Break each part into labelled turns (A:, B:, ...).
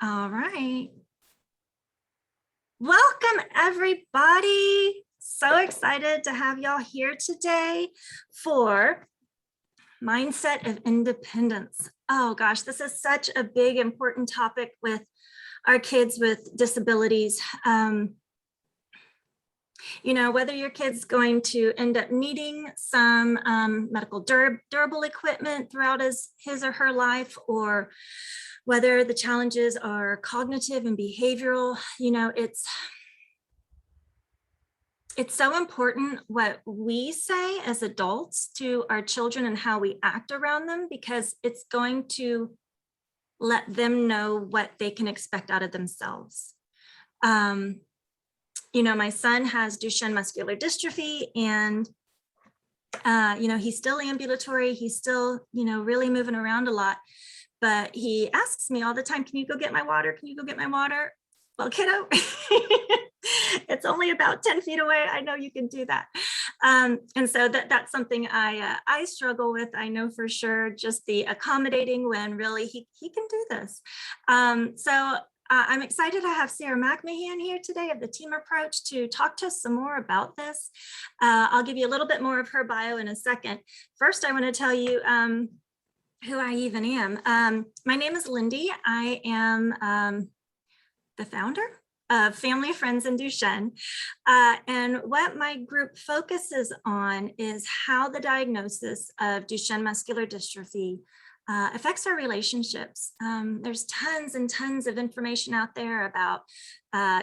A: All right. Welcome, everybody. So excited to have y'all here today for Mindset of Independence. Oh gosh, this is such a big, important topic with our kids with disabilities. You know, whether your kid's going to end up needing some medical durable equipment throughout his or her life, or whether the challenges are cognitive and behavioral, you know, it's so important what we say as adults to our children and how we act around them, because it's going to let them know what they can expect out of themselves. You know, my son has Duchenne muscular dystrophy, and you know, he's still ambulatory. He's still, you know, really moving around a lot. But he asks me all the time, can you go get my water? Can you go get my water? Well, kiddo, it's only about 10 feet away. I know you can do that. And so that's something I struggle with. I know for sure, just the accommodating when really he can do this. I'm excited to have Sarah Mcmahon here today of the team approach to talk to us some more about this. I'll give you a little bit more of her bio in a second. First, I want to tell you who I even am. My name is Lindy. I am the founder of Family, Friends, and Duchenne. And what my group focuses on is how the diagnosis of Duchenne muscular dystrophy affects our relationships. There's tons and tons of information out there about,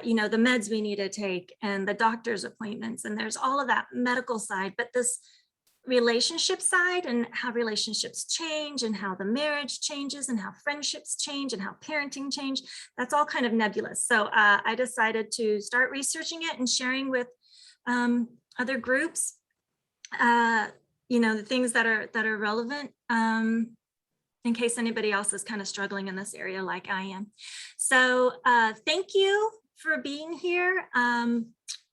A: you know, the meds we need to take and the doctor's appointments, and there's all of that medical side, but this relationship side and how relationships change and how the marriage changes and how friendships change and how parenting change, that's all kind of nebulous. So I decided to start researching it and sharing with other groups, you know, the things that are relevant, in case anybody else is kind of struggling in this area like I am. So thank you for being here.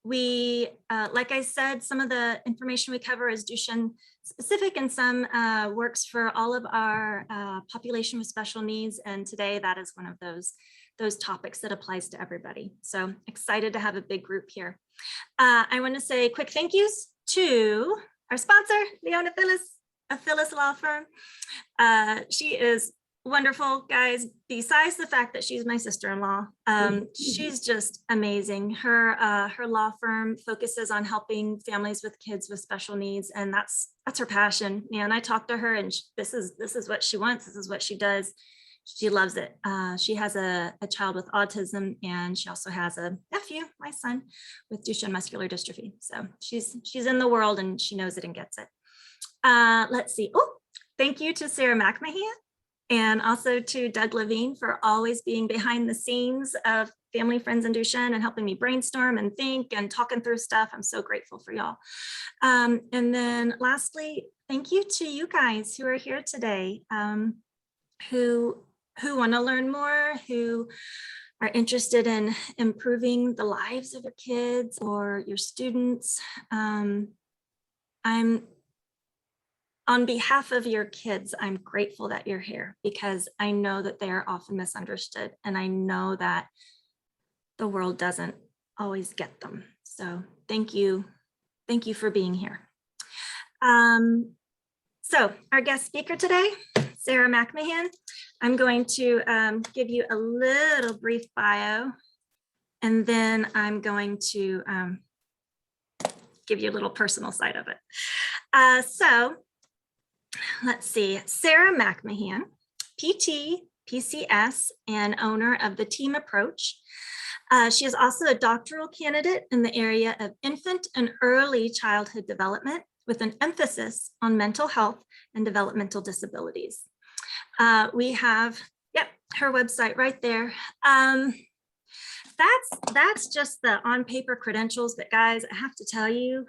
A: We, like I said, some of the information we cover is Duchenne specific, and some works for all of our population with special needs. And today that is one of those topics that applies to everybody. So excited to have a big group here. I want to say quick thank yous to our sponsor, Leona Phyllis, a Phyllis law firm. She is wonderful, guys. Besides the fact that she's my sister-in-law, she's just amazing. Her law firm focuses on helping families with kids with special needs, and that's her passion. And I talked to her, and this is what she wants. This is what she does. She loves it. She has a child with autism, and she also has a nephew, my son, with Duchenne muscular dystrophy. So she's in the world, and she knows it and gets it. Let's see. Oh, thank you to Sarah Mcmahon. And also to Doug Levine for always being behind the scenes of Family, Friends, and Duchenne and helping me brainstorm and think and talking through stuff. I'm so grateful for y'all. And then lastly, thank you to you guys who are here today, who want to learn more, who are interested in improving the lives of your kids or your students. On behalf of your kids, I'm grateful that you're here, because I know that they are often misunderstood, and I know that the world doesn't always get them. So thank you for being here. So our guest speaker today, Sarah Mcmahon. I'm going to give you a little brief bio, and then I'm going to give you a little personal side of it. So let's see, Sarah Mcmahon, PT, PCS, and owner of the Team Approach. She is also a doctoral candidate in the area of infant and early childhood development, with an emphasis on mental health and developmental disabilities. We have, yep, her website right there. That's just the on paper credentials, but guys, I have to tell you,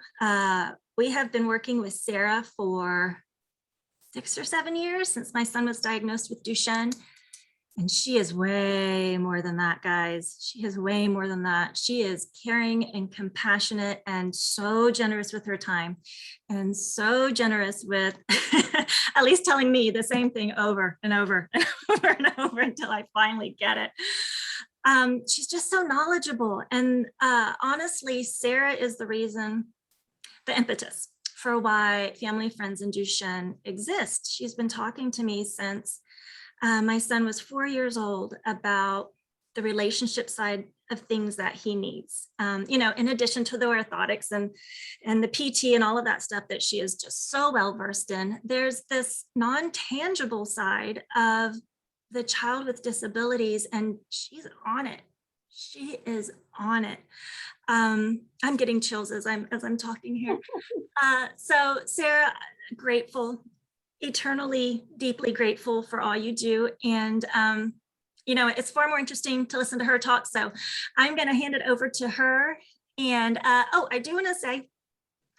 A: we have been working with Sarah for 6 or 7 years since my son was diagnosed with Duchenne. And she is way more than that, guys. She is way more than that. She is caring and compassionate and so generous with her time, and so generous with at least telling me the same thing over and over and over and over until I finally get it. She's just so knowledgeable. And honestly, Sarah is the reason, the impetus for why Family, Friends, and Duchenne exist. She's been talking to me since my son was 4 years old about the relationship side of things that he needs. In addition to the orthotics and the PT and all of that stuff that she is just so well versed in, there's this non-tangible side of the child with disabilities, and she's on it. She is on it. I'm getting chills as I'm talking here. So Sarah, grateful, eternally, deeply grateful for all you do. And, it's far more interesting to listen to her talk. So I'm going to hand it over to her. And, I do want to say,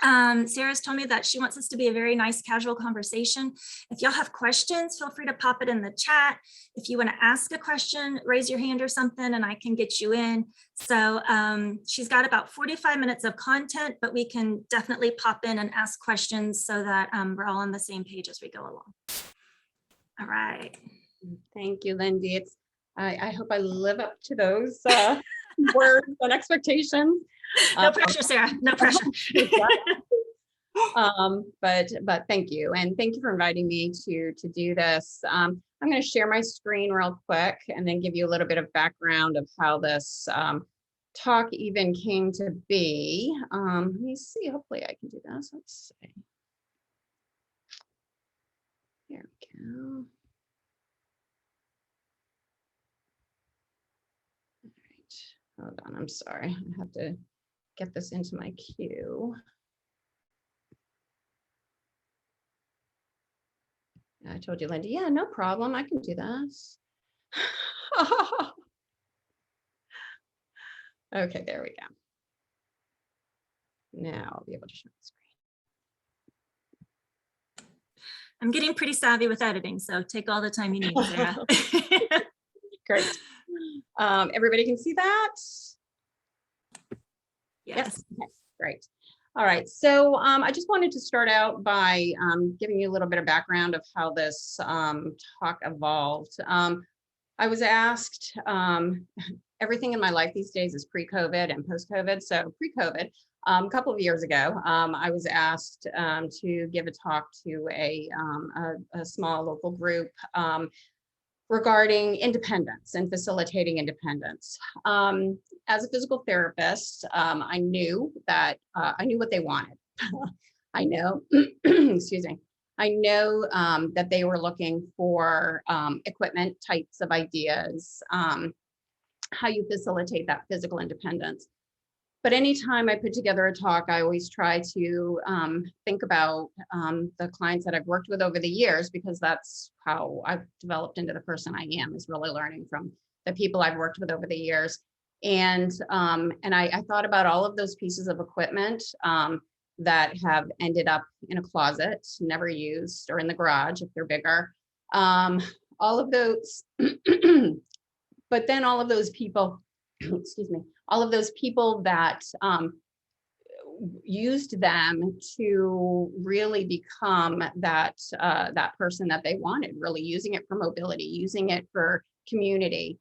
A: Sarah's told me that she wants this to be a very nice casual conversation. If y'all have questions, feel free to pop it in the chat. If you want to ask a question, raise your hand or something and I can get you in. So she's got about 45 minutes of content, but we can definitely pop in and ask questions so that we're all on the same page as we go along. All right.
B: Thank you, Lindy. I hope I live up to those words and expectations.
A: No pressure, Sarah, no pressure.
B: But thank you. And thank you for inviting me to do this. I'm going to share my screen real quick and then give you a little bit of background of how this talk even came to be. Let me see, hopefully I can do this. Let's see. There we go. All right, hold on, I'm sorry. I have to get this into my queue. I told you, Lindy, yeah, no problem. I can do this. Okay, there we go. Now I'll be able to show the screen.
A: I'm getting pretty savvy with editing, so take all the time you need, Sarah.
B: Great. Everybody can see that?
A: Yes.
B: Okay, great. All right, so I just wanted to start out by giving you a little bit of background of how this talk evolved. I was asked, everything in my life these days is pre-COVID and post-COVID. So pre-COVID, a couple of years ago, I was asked to give a talk to a small local group regarding independence and facilitating independence. As a physical therapist, I knew what they wanted. I know, excuse me. I know that they were looking for equipment types of ideas, how you facilitate that physical independence. But anytime I put together a talk, I always try to think about the clients that I've worked with over the years, because that's how I've developed into the person I am, is really learning from the people I've worked with over the years. And I thought about all of those pieces of equipment that have ended up in a closet, never used, or in the garage if they're bigger. All of those, but then all of those people, excuse me, all of those people that used them to really become that person that they wanted, really using it for mobility, using it for community.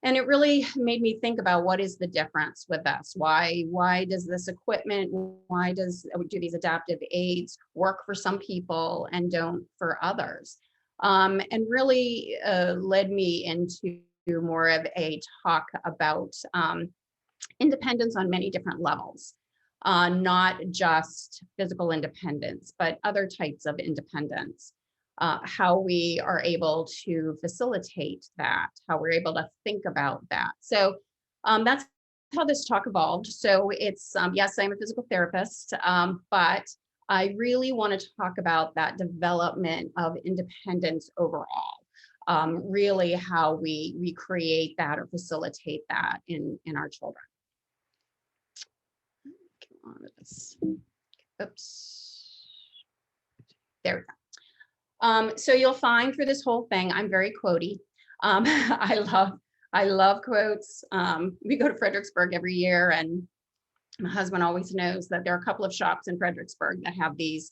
B: And it really made me think about, what is the difference with us? Why does this equipment, do these adaptive aids work for some people and don't for others? And really led me into more of a talk about independence on many different levels, not just physical independence, but other types of independence. How we are able to facilitate that, how we're able to think about that. So that's how this talk evolved. So it's, yes, I'm a physical therapist, but I really want to talk about that development of independence overall. Really how we create that or facilitate that in our children. Come on with this. Oops. There we go. So you'll find for this whole thing, I'm very quotey. I love quotes. We go to Fredericksburg every year, and my husband always knows that there are a couple of shops in Fredericksburg that have these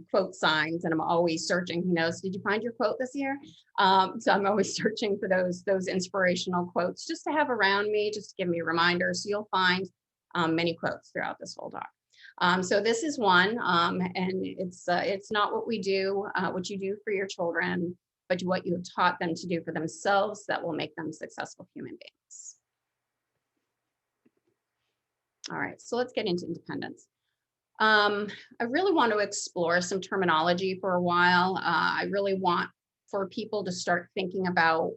B: quote signs, and I'm always searching. He knows, did you find your quote this year? So I'm always searching for those inspirational quotes just to have around me, just to give me reminders. So you'll find many quotes throughout this whole talk. So this is one, and it's not what we do, what you do for your children, but what you have taught them to do for themselves that will make them successful human beings. All right, so let's get into independence. I really want to explore some terminology for a while. I really want for people to start thinking about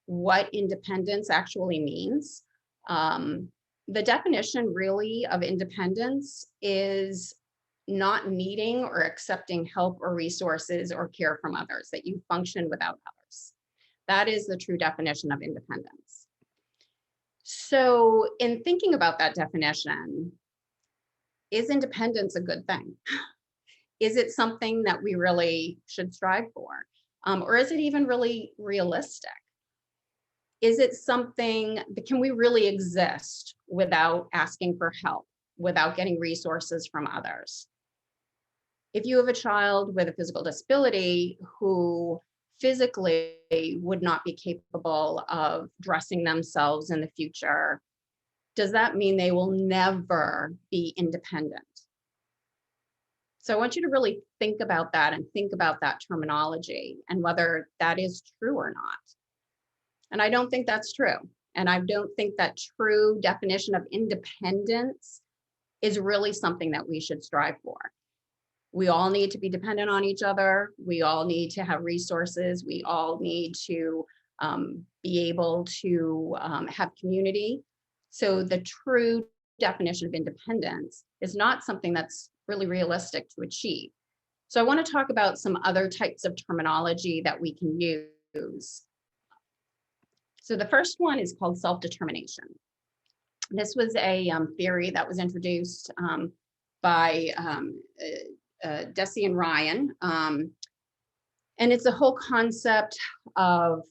B: what independence actually means. The definition really of independence is not needing or accepting help or resources or care from others, that you function without others. That is the true definition of independence. So in thinking about that definition, is independence a good thing? Is it something that we really should strive for? Or is it even really realistic? Is it something that can we really exist without asking for help, without getting resources from others? If you have a child with a physical disability who physically would not be capable of dressing themselves in the future, does that mean they will never be independent? So I want you to really think about that and think about that terminology and whether that is true or not. And I don't think that's true. And I don't think that true definition of independence is really something that we should strive for. We all need to be dependent on each other. We all need to have resources. We all need to be able to have community. So the true definition of independence is not something that's really realistic to achieve. So I want to talk about some other types of terminology that we can use. So the first one is called self-determination. This was a theory that was introduced by Deci and Ryan. And it's a whole concept of,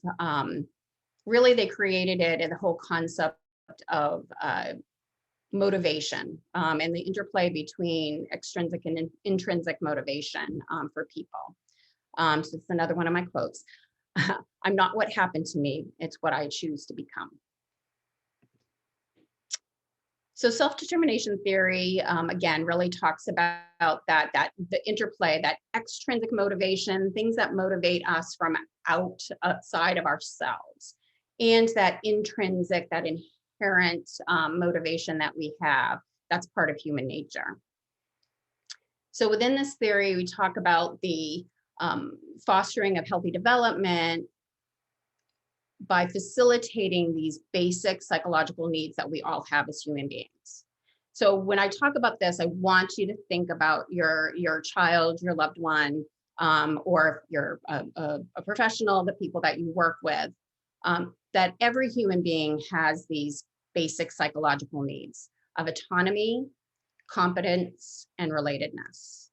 B: really they created it in the whole concept of motivation and the interplay between extrinsic and intrinsic motivation for people. So it's another one of my quotes. I'm not what happened to me, it's what I choose to become. So self-determination theory, again, really talks about that the interplay, that extrinsic motivation, things that motivate us from outside of ourselves, and that intrinsic, that inherent motivation that we have, that's part of human nature. So within this theory, we talk about the fostering of healthy development by facilitating these basic psychological needs that we all have as human beings. So when I talk about this, I want you to think about your child, your loved one, or if you're a professional, the people that you work with, that every human being has these basic psychological needs of autonomy, competence, and relatedness.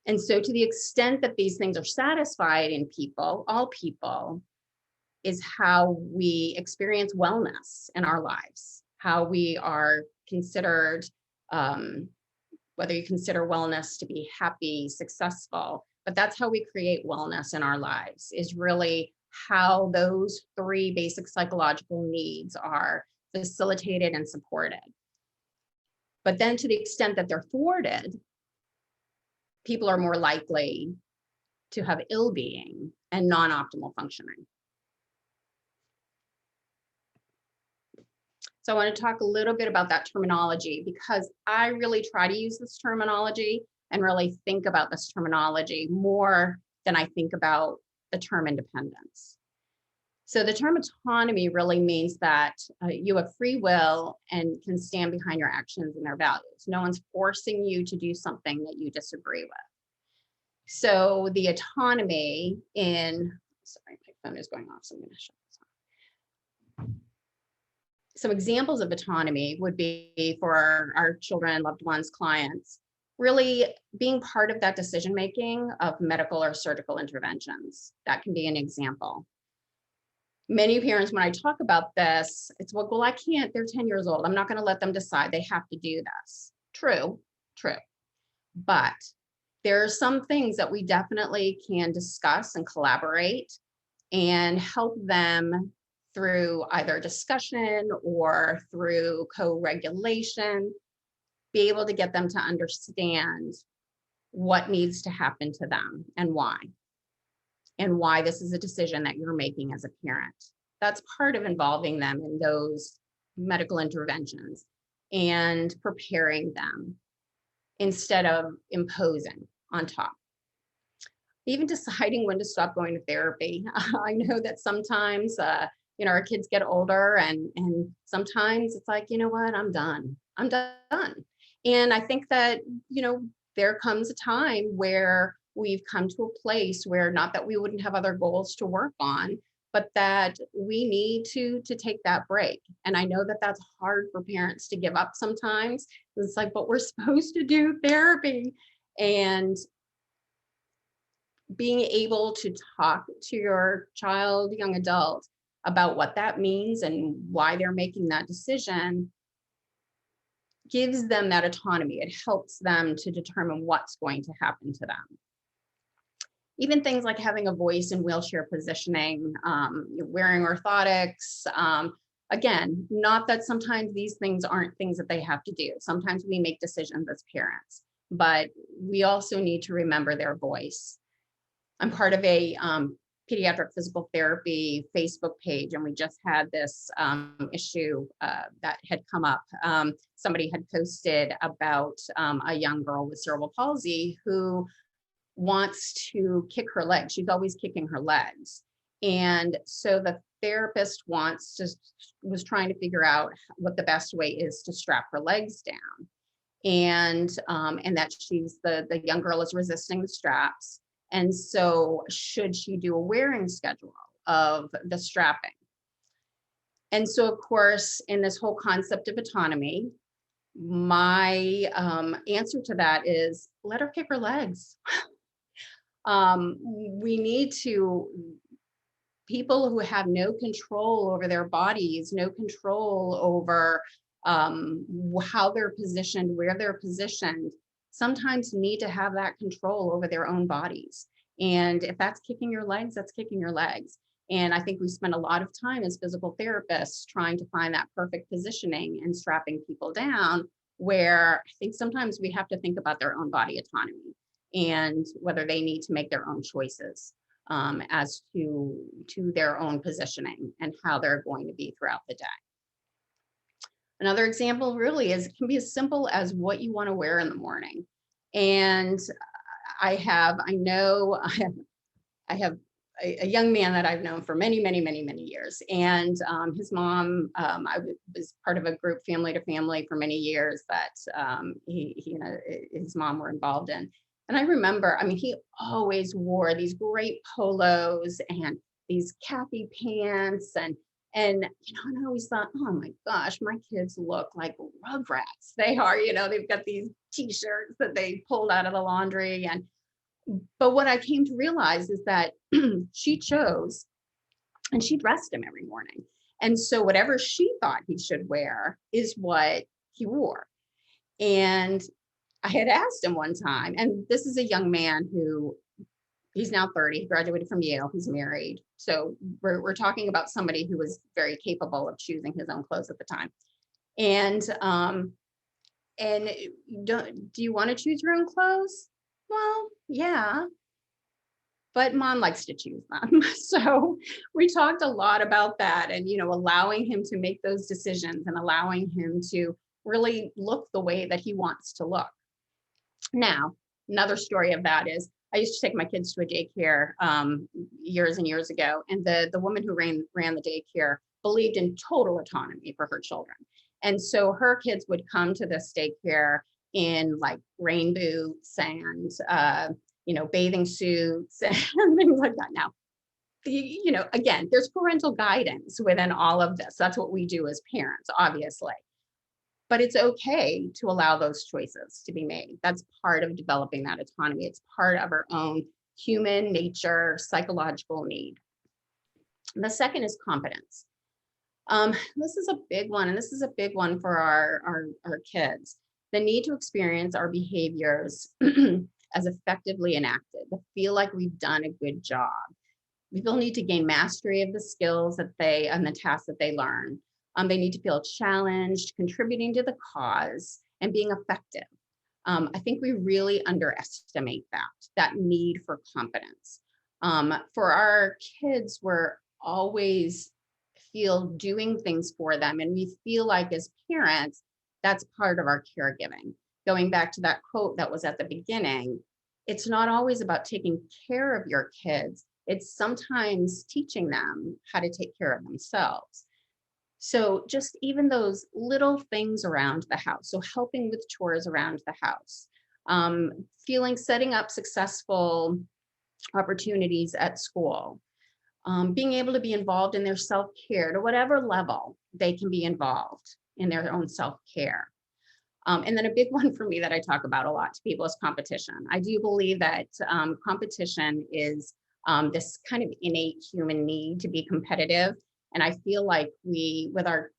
B: And so to the extent that these things are satisfied in people, all people, is how we experience wellness in our lives, how we are considered, whether you consider wellness to be happy, successful, but that's how we create wellness in our lives, is really how those three basic psychological needs are facilitated and supported. But then to the extent that they're thwarted, people are more likely to have ill-being and non-optimal functioning. So I want to talk a little bit about that terminology, because I really try to use this terminology and really think about this terminology more than I think about the term independence. So the term autonomy really means that you have free will and can stand behind your actions and their values. No one's forcing you to do something that you disagree with. So the autonomy in, sorry, my phone is going off, so I'm going to shut this off. Some examples of autonomy would be for our children, loved ones, clients, really being part of that decision-making of medical or surgical interventions. That can be an example. Many parents, when I talk about this, it's, well, I can't, they're 10 years old. I'm not going to let them decide. They have to do this. True. But there are some things that we definitely can discuss and collaborate and help them through either discussion or through co-regulation, be able to get them to understand what needs to happen to them and why this is a decision that you're making as a parent. That's part of involving them in those medical interventions and preparing them instead of imposing on top. Even deciding when to stop going to therapy. I know that sometimes, our kids get older and sometimes it's like, you know what, I'm done. I'm done. And I think that, there comes a time where we've come to a place where not that we wouldn't have other goals to work on, but that we need to take that break. And I know that that's hard for parents to give up sometimes. It's like, but we're supposed to do therapy. And being able to talk to your child, young adult, about what that means and why they're making that decision gives them that autonomy. It helps them to determine what's going to happen to them. Even things like having a voice in wheelchair positioning, wearing orthotics. Again, not that sometimes these things aren't things that they have to do. Sometimes we make decisions as parents, but we also need to remember their voice. I'm part of a pediatric physical therapy Facebook page, and we just had this issue that had come up. Somebody had posted about a young girl with cerebral palsy who wants to kick her legs. She's always kicking her legs. And so the therapist was trying to figure out what the best way is to strap her legs down. And that the young girl is resisting the straps. And so should she do a wearing schedule of the strapping? And so, of course, in this whole concept of autonomy, my answer to that is let her kick her legs. We need people who have no control over their bodies, no control over how they're positioned, where they're positioned, sometimes need to have that control over their own bodies. And if that's kicking your legs, that's kicking your legs. And I think we spend a lot of time as physical therapists trying to find that perfect positioning and strapping people down, where I think sometimes we have to think about their own body autonomy and whether they need to make their own choices as to their own positioning and how they're going to be throughout the day. Another example really is, it can be as simple as what you want to wear in the morning. And I have a young man that I've known for many, many, many, many years. And his mom, I was part of a group, family to family, for many years that his mom were involved in. And I remember, he always wore these great polos and these khaki pants and I always thought, oh my gosh, my kids look like rugrats. They are, they've got these t-shirts that they pulled out of the laundry. But what I came to realize is that she chose and she dressed him every morning. And so whatever she thought he should wear is what he wore. And I had asked him one time, and this is a young man who, he's now 30, graduated from Yale, he's married. So we're talking about somebody who was very capable of choosing his own clothes at the time. And do you want to choose your own clothes? Well, yeah, but mom likes to choose them. So we talked a lot about that and, allowing him to make those decisions and allowing him to really look the way that he wants to look. Now, another story of that is, I used to take my kids to a daycare years and years ago, and the woman who ran the daycare believed in total autonomy for her children. And so her kids would come to this daycare in like rain boots and, bathing suits and things like that. Now, again, there's parental guidance within all of this. That's what we do as parents, obviously. But it's okay to allow those choices to be made. That's part of developing that autonomy. It's part of our own human nature, psychological need. And the second is competence. This is a big one, and this is a big one for our kids. The need to experience our behaviors as effectively enacted, to feel like we've done a good job. People need to gain mastery of the skills that they and the tasks that they learn. They need to feel challenged, contributing to the cause, and being effective. I think we really underestimate that need for competence. For our kids, we're always feel doing things for them, and we feel like as parents, that's part of our caregiving. Going back to that quote that was at the beginning, it's not always about taking care of your kids. It's sometimes teaching them how to take care of themselves. So just even those little things around the house, so helping with chores around the house, setting up successful opportunities at school, being able to be involved in their self-care to whatever level they can be involved in their own self-care. And then a big one for me that I talk about a lot to people is competition. I do believe that competition is this kind of innate human need to be competitive. And I feel like with our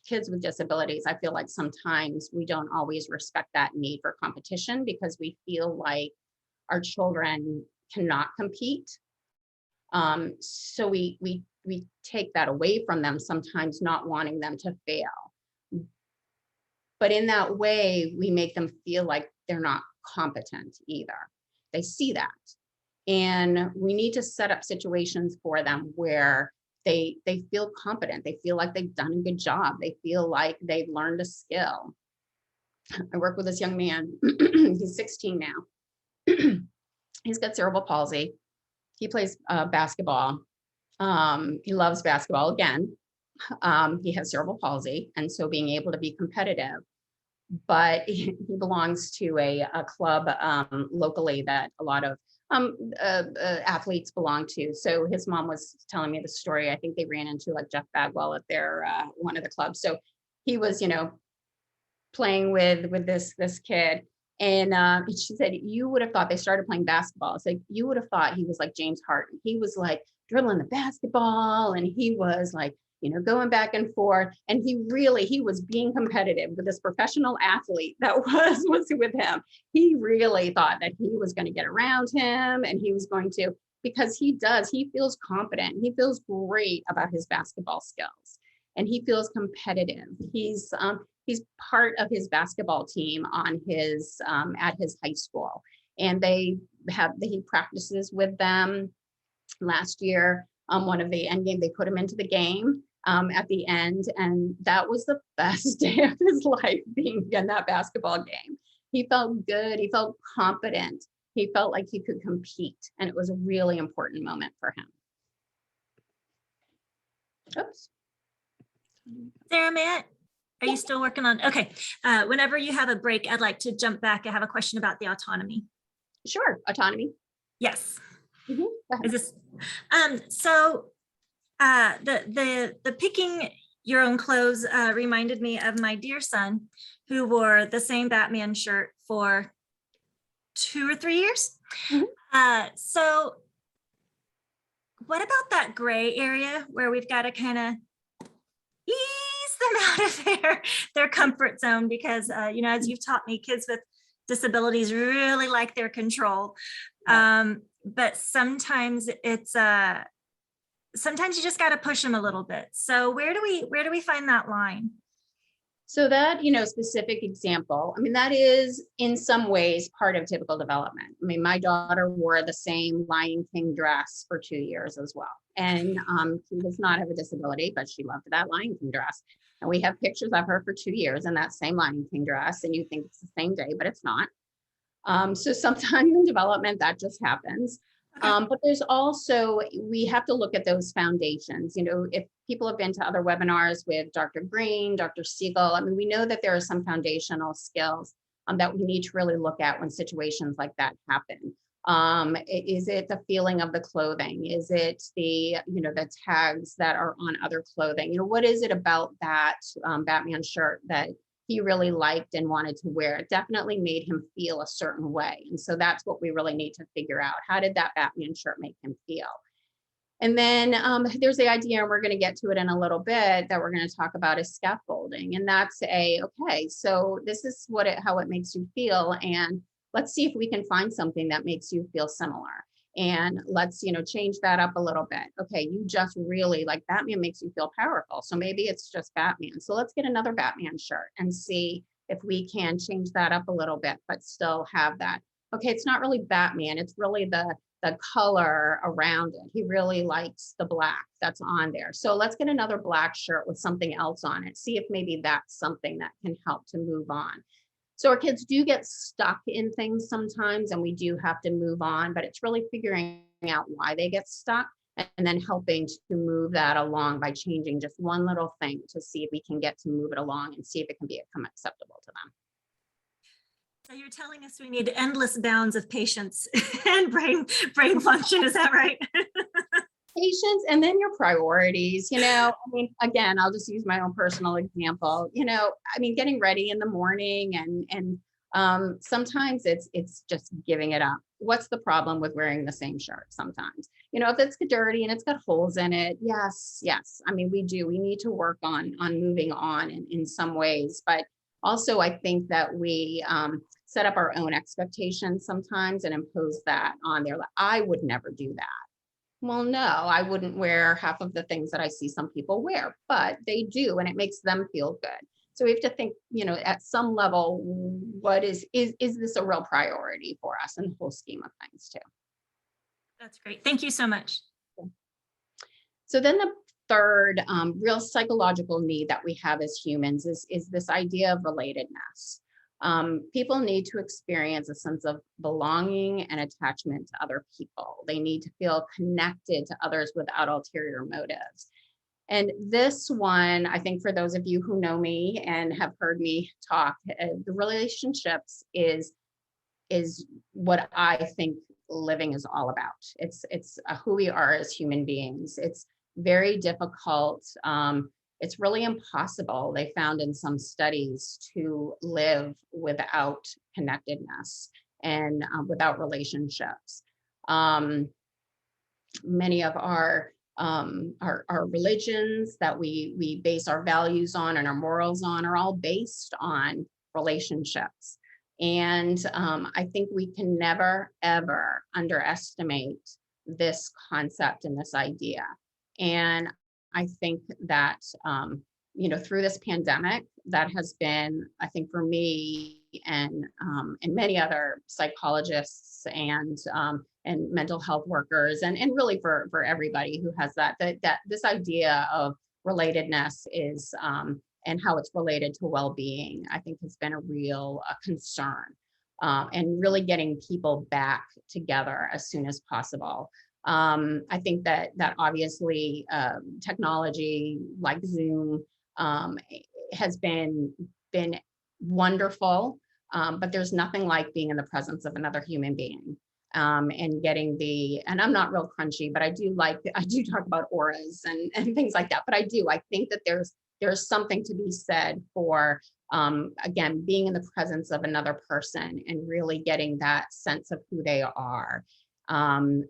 B: kids with disabilities, I feel like sometimes we don't always respect that need for competition because we feel like our children cannot compete. So we take that away from them, sometimes not wanting them to fail. But in that way, we make them feel like they're not competent either. They see that. And we need to set up situations for them where they feel competent. They feel like they've done a good job. They feel like they've learned a skill. I work with this young man. He's 16 now. He's got cerebral palsy. He plays basketball. He loves basketball again. He has cerebral palsy, and so being able to be competitive. But he belongs to a club locally that a lot of athletes belong to. So his mom was telling me the story. I think they ran into like Jeff Bagwell at their one of the clubs. So he was, playing with this kid. And she said, you would have thought they started playing basketball. It's like, you would have thought he was like James Harden. He was like dribbling the basketball, and he was like, going back and forth. And he was being competitive with this professional athlete that was with him. He really thought that he was going to get around him, and he was going to, because he feels confident. He feels great about his basketball skills, and he feels competitive. He's part of his basketball team on his at his high school, and he practices with them. Last year, one of the end game, they put him into the game at the end, and that was the best day of his life, being in that basketball game. He felt good. He felt confident. He felt like he could compete, and it was a really important moment for him. Oops.
A: Sarah, are you still working on? Okay. Whenever you have a break, I'd like to jump back. I have a question about the autonomy.
B: Sure. Autonomy.
A: Yes.
B: Mm-hmm.
A: Is this, so the picking your own clothes reminded me of my dear son, who wore the same Batman shirt for 2 or 3 years. Mm-hmm. So what about that gray area where we've got to kind of ease them out of their comfort zone? Because, as you've taught me, kids with disabilities really like their control. But sometimes it's, sometimes you just got to push them a little bit. So where do we find that line?
B: So that, specific example, that is in some ways part of typical development. My daughter wore the same Lion King dress for 2 years as well. And she does not have a disability, but she loved that Lion King dress. And we have pictures of her for 2 years in that same Lion King dress. And you think it's the same day, but it's not. So sometimes in development, that just happens. Okay. But there's also, we have to look at those foundations. If people have been to other webinars with Dr. Green, Dr. Siegel, we know that there are some foundational skills that we need to really look at when situations like that happen. Is it the feeling of the clothing? Is it the tags that are on other clothing? What is it about that Batman shirt that he really liked and wanted to wear? It definitely made him feel a certain way. And so that's what we really need to figure out. How did that Batman shirt make him feel? And then there's the idea, and we're going to get to it in a little bit, that we're going to talk about is scaffolding. And that's okay, so this is how it makes you feel. And let's see if we can find something that makes you feel similar. And let's, change that up a little bit. Okay, you just really like Batman makes you feel powerful. So maybe it's just Batman. So let's get another Batman shirt and see if we can change that up a little bit, but still have that. Okay, it's not really Batman. It's really the color around it. He really likes the black that's on there. So let's get another black shirt with something else on it. See if maybe that's something that can help to move on. So our kids do get stuck in things sometimes, and we do have to move on, but it's really figuring out why they get stuck and then helping to move that along by changing just one little thing to see if we can get to move it along and see if it can become acceptable to them.
A: So you're telling us we need endless bounds of patience and brain function. Is that right?
B: Patience, and then your priorities. I mean, again, I'll just use my own personal example. I mean, getting ready in the morning and sometimes it's just giving it up. What's the problem with wearing the same shirt sometimes? If it's dirty and it's got holes in it, yes. I mean, we need to work on moving on in some ways, but also I think that we set up our own expectations sometimes and impose that on there. Like, I would never do that. Well, no, I wouldn't wear half of the things that I see some people wear, but they do, and it makes them feel good. So we have to think, at some level, what is this a real priority for us in the whole scheme of things too?
A: That's great. Thank you so much.
B: So then the third real psychological need that we have as humans is this idea of relatedness. People need to experience a sense of belonging and attachment to other people. They need to feel connected to others without ulterior motives. And this one, I think for those of you who know me and have heard me talk, the relationships is what I think living is all about. It's who we are as human beings. It's very difficult. It's really impossible, they found in some studies, to live without connectedness and without relationships. Many of our religions that we base our values on and our morals on are all based on relationships. And I think we can never, ever underestimate this concept and this idea. And I think that, through this pandemic, that has been, I think for me and many other psychologists and mental health workers and really for everybody who has that this idea of relatedness is, and how it's related to well-being, I think has been a real concern, and really getting people back together as soon as possible. I think that obviously technology like Zoom has been wonderful, but there's nothing like being in the presence of another human being, and getting and I'm not real crunchy, but I do talk about auras and things like that. But I think that there's something to be said for again, being in the presence of another person and really getting that sense of who they are.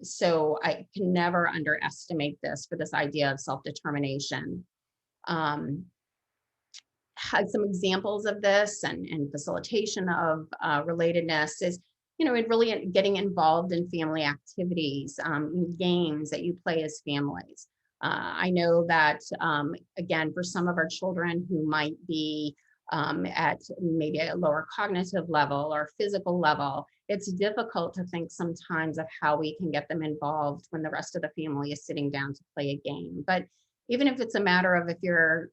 B: So I can never underestimate this for this idea of self-determination. Had some examples of this and facilitation of relatedness is, it really getting involved in family activities, games that you play as families. I know that, again, for some of our children who might be at maybe a lower cognitive level or physical level, it's difficult to think sometimes of how we can get them involved when the rest of the family is sitting down to play a game. But even if it's a matter of if you're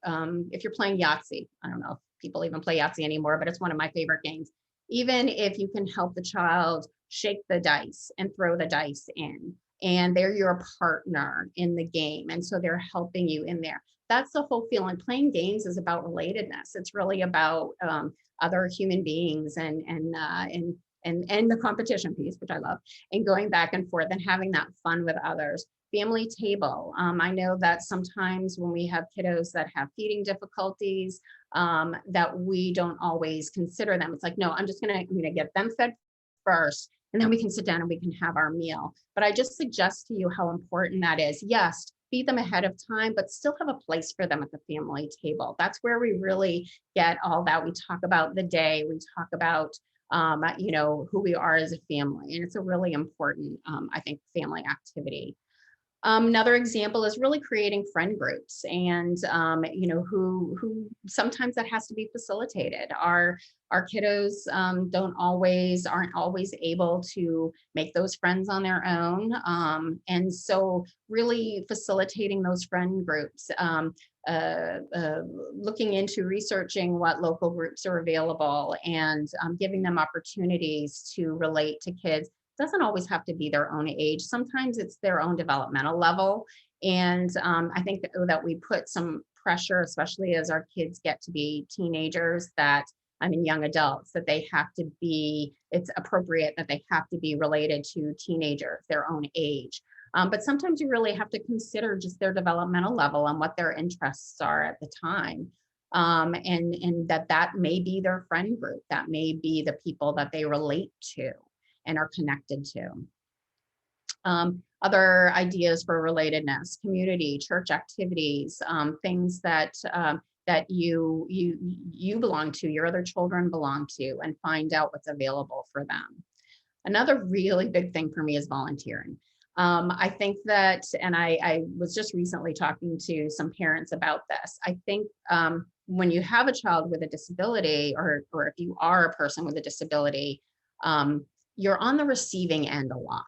B: playing Yahtzee, I don't know if people even play Yahtzee anymore, but it's one of my favorite games. Even if you can help the child shake the dice and throw the dice in, and they're your partner in the game, and so they're helping you in there. That's the whole feeling. Playing games is about relatedness. It's really about other human beings and the competition piece, which I love, and going back and forth and having that fun with others. Family table. I know that sometimes when we have kiddos that have feeding difficulties, that we don't always consider them. It's like, no, I'm gonna get them fed first, and then we can sit down and we can have our meal. But I just suggest to you how important that is. Yes, feed them ahead of time, but still have a place for them at the family table. That's where we really get all that. We talk about the day, we talk about you know, who we are as a family. And it's a really important, I think, family activity. Another example is really creating friend groups, and you know, who sometimes that has to be facilitated. Our kiddos aren't always able to make those friends on their own, and so really facilitating those friend groups. Looking into researching what local groups are available, and giving them opportunities to relate to kids. Doesn't always have to be their own age. Sometimes it's their own developmental level. And I think that we put some pressure, especially as our kids get to be teenagers, young adults, that it's appropriate that they have to be related to teenagers, their own age. But sometimes you really have to consider just their developmental level and what their interests are at the time. And that may be their friend group, that may be the people that they relate to and are connected to. Other ideas for relatedness: community, church activities, things that you belong to, your other children belong to, and find out what's available for them. Another really big thing for me is volunteering. I think that, and I was just recently talking to some parents about this. I think when you have a child with a disability, or if you are a person with a disability, you're on the receiving end a lot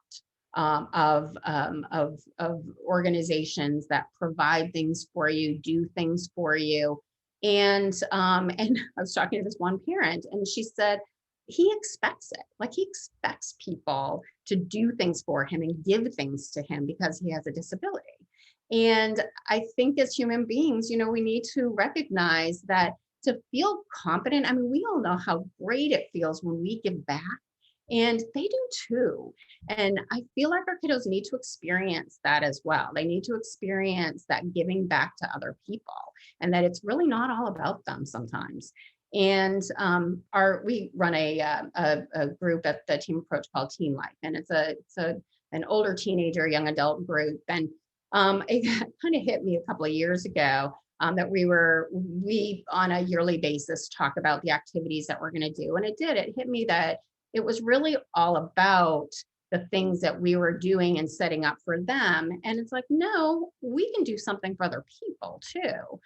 B: of organizations that provide things for you, do things for you. And I was talking to this one parent, and she said he expects it. Like, he expects people to do things for him and give things to him because he has a disability. And I think as human beings, you know, we need to recognize that to feel competent. I mean, we all know how great it feels when we give back. And they do too. And I feel like our kiddos need to experience that as well. They need to experience that giving back to other people, and that it's really not all about them sometimes. And we run a group at the Team Approach called Teen Life, and it's an older teenager, young adult group. And it kind of hit me a couple of years ago that we on a yearly basis talk about the activities that we're going to do. And it hit me that it was really all about the things that we were doing and setting up for them. And it's like, no, we can do something for other people too.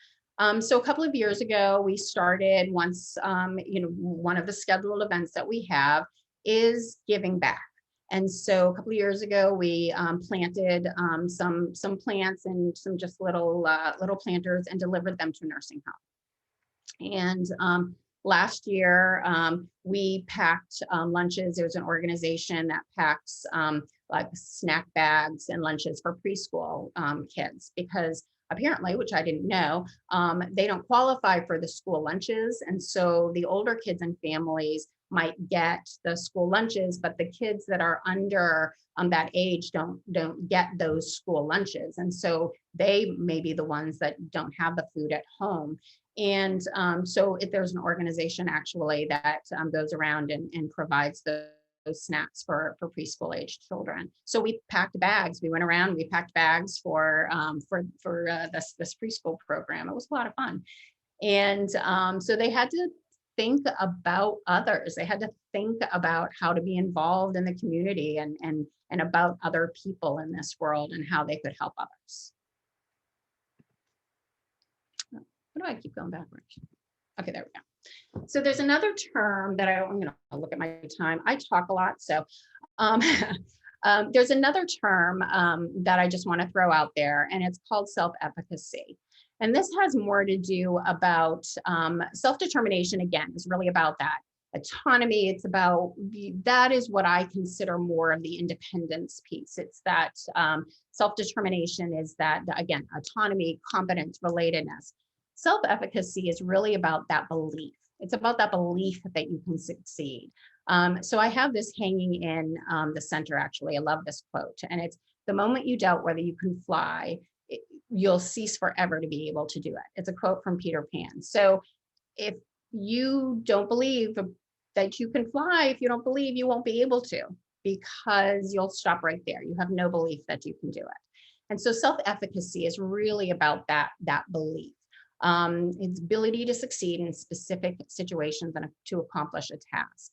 B: So a couple of years ago, we started one of the scheduled events that we have is giving back. And so a couple of years ago, we planted some plants and some just little planters and delivered them to a nursing home. And last year, we packed lunches. There's an organization that packs like snack bags and lunches for preschool kids, because apparently, which I didn't know, they don't qualify for the school lunches. And so the older kids and families might get the school lunches, but the kids that are under that age don't get those school lunches. And so they may be the ones that don't have the food at home. And so there's an organization actually that goes around and provides those snacks for preschool aged children. So we packed bags. We went around. We packed bags for this preschool program. It was a lot of fun. And so they had to think about others. They had to think about how to be involved in the community and about other people in this world and how they could help others. Why do I keep going backwards? Okay, there we go. So there's another term that I'm going to look at my time. I talk a lot. So there's another term that I just want to throw out there, and it's called self-efficacy. And this has more to do about self-determination. Again, is really about that autonomy. It's about, that is what I consider more of the independence piece. It's that self-determination is that, again, autonomy, competence, relatedness. Self-efficacy is really about that belief. It's about that belief that you can succeed. So I have this hanging in the center, actually. I love this quote. And it's, the moment you doubt whether you can fly, you'll cease forever to be able to do it. It's a quote from Peter Pan. So if you don't believe that you can fly, if you don't believe, you won't be able to, because you'll stop right there. You have no belief that you can do it. And so self-efficacy is really about that belief. Its ability to succeed in specific situations and to accomplish a task.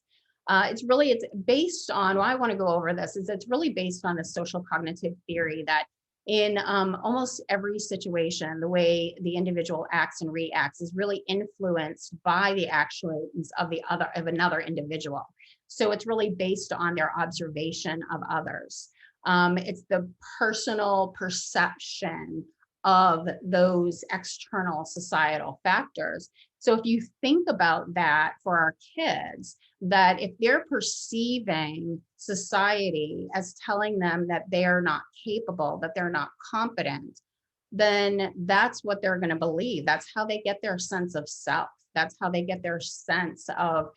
B: It's based on, well, I want to go over this, is it's really based on the social cognitive theory that in almost every situation, the way the individual acts and reacts is really influenced by the actions of another individual. So it's really based on their observation of others. It's the personal perception of those external societal factors. So if you think about that for our kids, that if they're perceiving society as telling them that they're not capable, that they're not competent, then that's what they're going to believe. That's how they get their sense of self. That's how they get their sense of,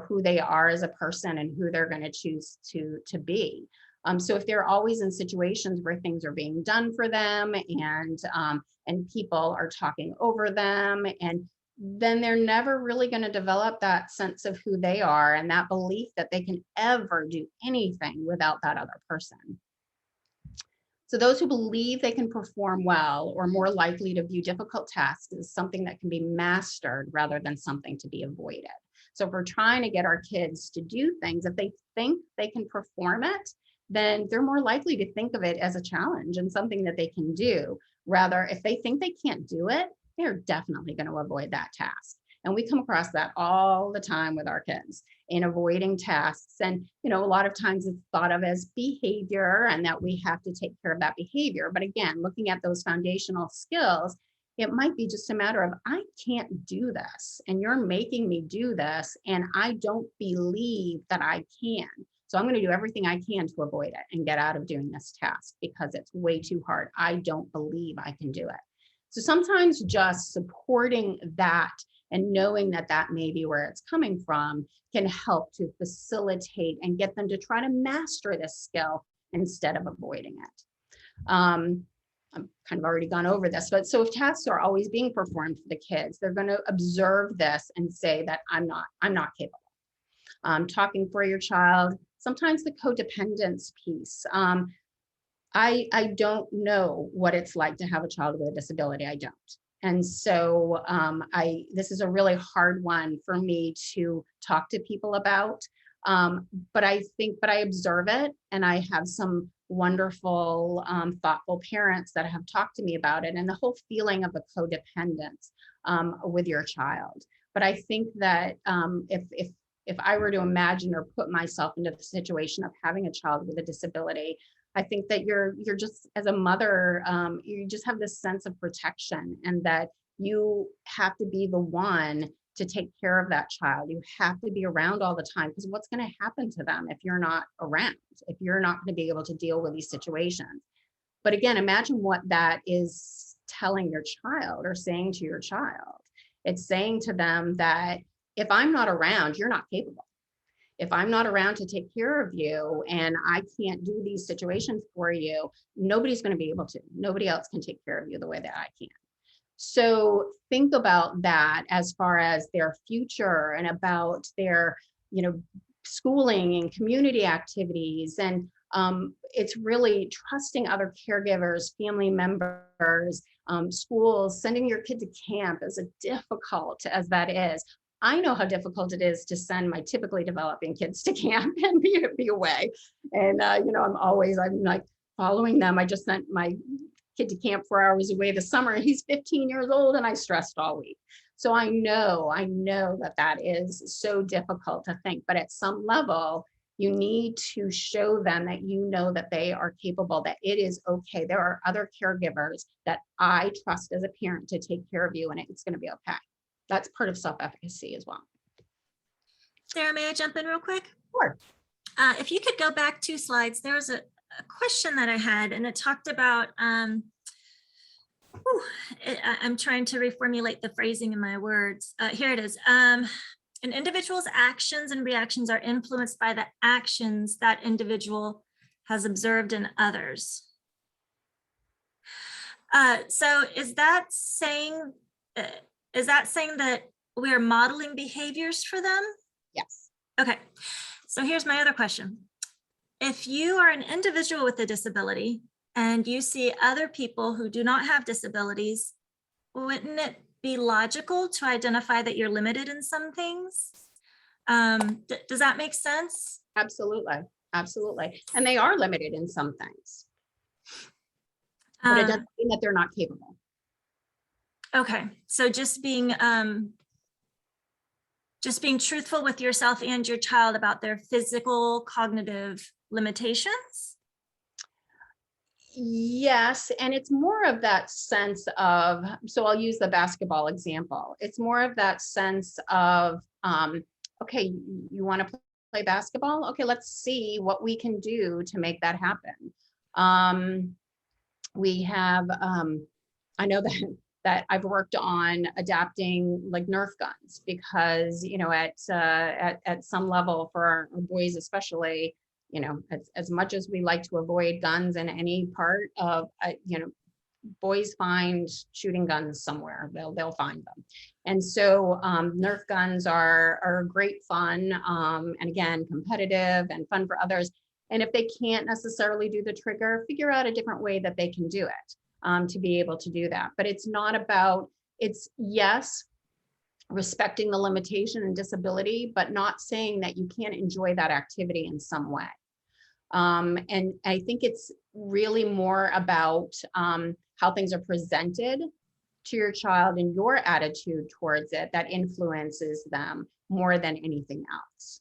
B: who they are as a person and who they're going to choose to be. So if they're always in situations where things are being done for them and people are talking over them, and then they're never really going to develop that sense of who they are and that belief that they can ever do anything without that other person. So those who believe they can perform well or more likely to view difficult tasks as something that can be mastered rather than something to be avoided. So if we're trying to get our kids to do things, if they think they can perform it, then they're more likely to think of it as a challenge and something that they can do. Rather, if they think they can't do it, they're definitely going to avoid that task. And we come across that all the time with our kids in avoiding tasks. And, a lot of times it's thought of as behavior and that we have to take care of that behavior. But again, looking at those foundational skills, it might be just a matter of, I can't do this and you're making me do this and I don't believe that I can. So I'm going to do everything I can to avoid it and get out of doing this task because it's way too hard. I don't believe I can do it. So sometimes just supporting that and knowing that that may be where it's coming from can help to facilitate and get them to try to master this skill instead of avoiding it. I've kind of already gone over this, but so if tasks are always being performed for the kids, they're going to observe this and say that I'm not capable. Talking for your child, sometimes the codependence piece. I don't know what it's like to have a child with a disability. I don't. And so this is a really hard one for me to talk to people about. But I observe it, and I have some wonderful, thoughtful parents that have talked to me about it and the whole feeling of the codependence with your child. But I think that if I were to imagine or put myself into the situation of having a child with a disability, I think that you're just, as a mother, you just have this sense of protection and that you have to be the one to take care of that child. You have to be around all the time because what's going to happen to them if you're not around, if you're not going to be able to deal with these situations? But again, imagine what that is telling your child or saying to your child. It's saying to them that if I'm not around, you're not capable. If I'm not around to take care of you and I can't do these situations for you, nobody's going to be able to. Nobody else can take care of you the way that I can. So think about that as far as their future and about their, schooling and community activities. And it's really trusting other caregivers, family members, schools, sending your kid to camp, as difficult as that is. I know how difficult it is to send my typically developing kids to camp and be away. And, I'm like following them. I just sent my kid to camp 4 hours away this summer. He's 15 years old and I stressed all week. So I know that is so difficult to think, but at some level, you need to show them that that they are capable, that it is okay. There are other caregivers that I trust as a parent to take care of you and it's going to be okay. That's part of self-efficacy as well.
A: Sarah, may I jump in real quick?
B: Sure.
A: If you could go back 2 slides, there was a question that I had, and it talked about, I'm trying to reformulate the phrasing in my words. Here it is. An individual's actions and reactions are influenced by the actions that individual has observed in others. So is that saying that we're modeling behaviors for them?
B: Yes.
A: Okay. So here's my other question. If you are an individual with a disability and you see other people who do not have disabilities, wouldn't it be logical to identify that you're limited in some things? Does that make sense?
B: Absolutely. Absolutely. And they are limited in some things, but it doesn't mean that they're not capable.
A: Okay, so just being truthful with yourself and your child about their physical, cognitive limitations.
B: Yes, and it's more of that sense of, so I'll use the basketball example. It's more of that sense of, okay, you want to play basketball? Okay, let's see what we can do to make that happen. We have, I know that I've worked on adapting like Nerf guns because, you know, at some level for our boys especially, you know, as much as we like to avoid guns in any part of, you know, boys find shooting guns somewhere. They'll find them. And so Nerf guns are great fun, and again, competitive and fun for others. And if they can't necessarily do the trigger, figure out a different way that they can do it, to be able to do that. But it's not about, it's yes, respecting the limitation and disability, but not saying that you can't enjoy that activity in some way. And I think it's really more about how things are presented to your child and your attitude towards it that influences them more than anything else.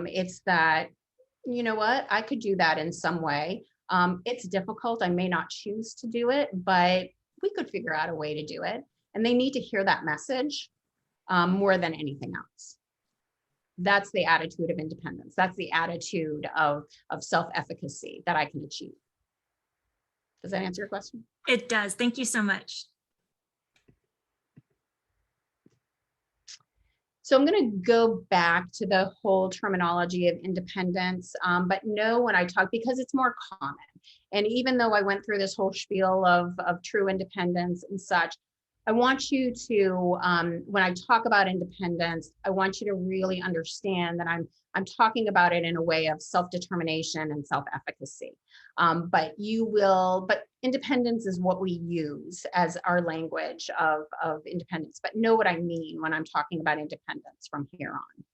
B: It's that, you know what, I could do that in some way. It's difficult. I may not choose to do it, but we could figure out a way to do it. And they need to hear that message more than anything else. That's the attitude of independence. That's the attitude of self-efficacy that I can achieve. Does that answer your question?
A: It does. Thank you so much.
B: So I'm going to go back to the whole terminology of independence, but know when I talk, because it's more common. And even though I went through this whole spiel of true independence and such, I want you to, when I talk about independence, I want you to really understand that I'm talking about it in a way of self-determination and self-efficacy. But independence is what we use as our language of independence, but know what I mean when I'm talking about independence from here on.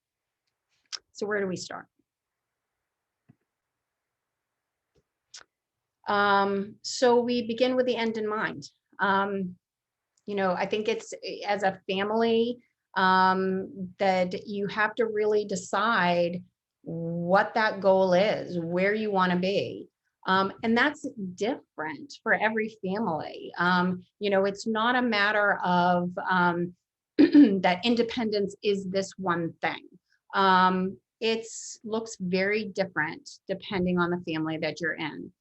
B: So where do we start? So we begin with the end in mind. You know, I think it's as a family that you have to really decide what that goal is, where you want to be. And that's different for every family. You know, it's not a matter of that independence is this one thing. It looks very different depending on the family that you're in.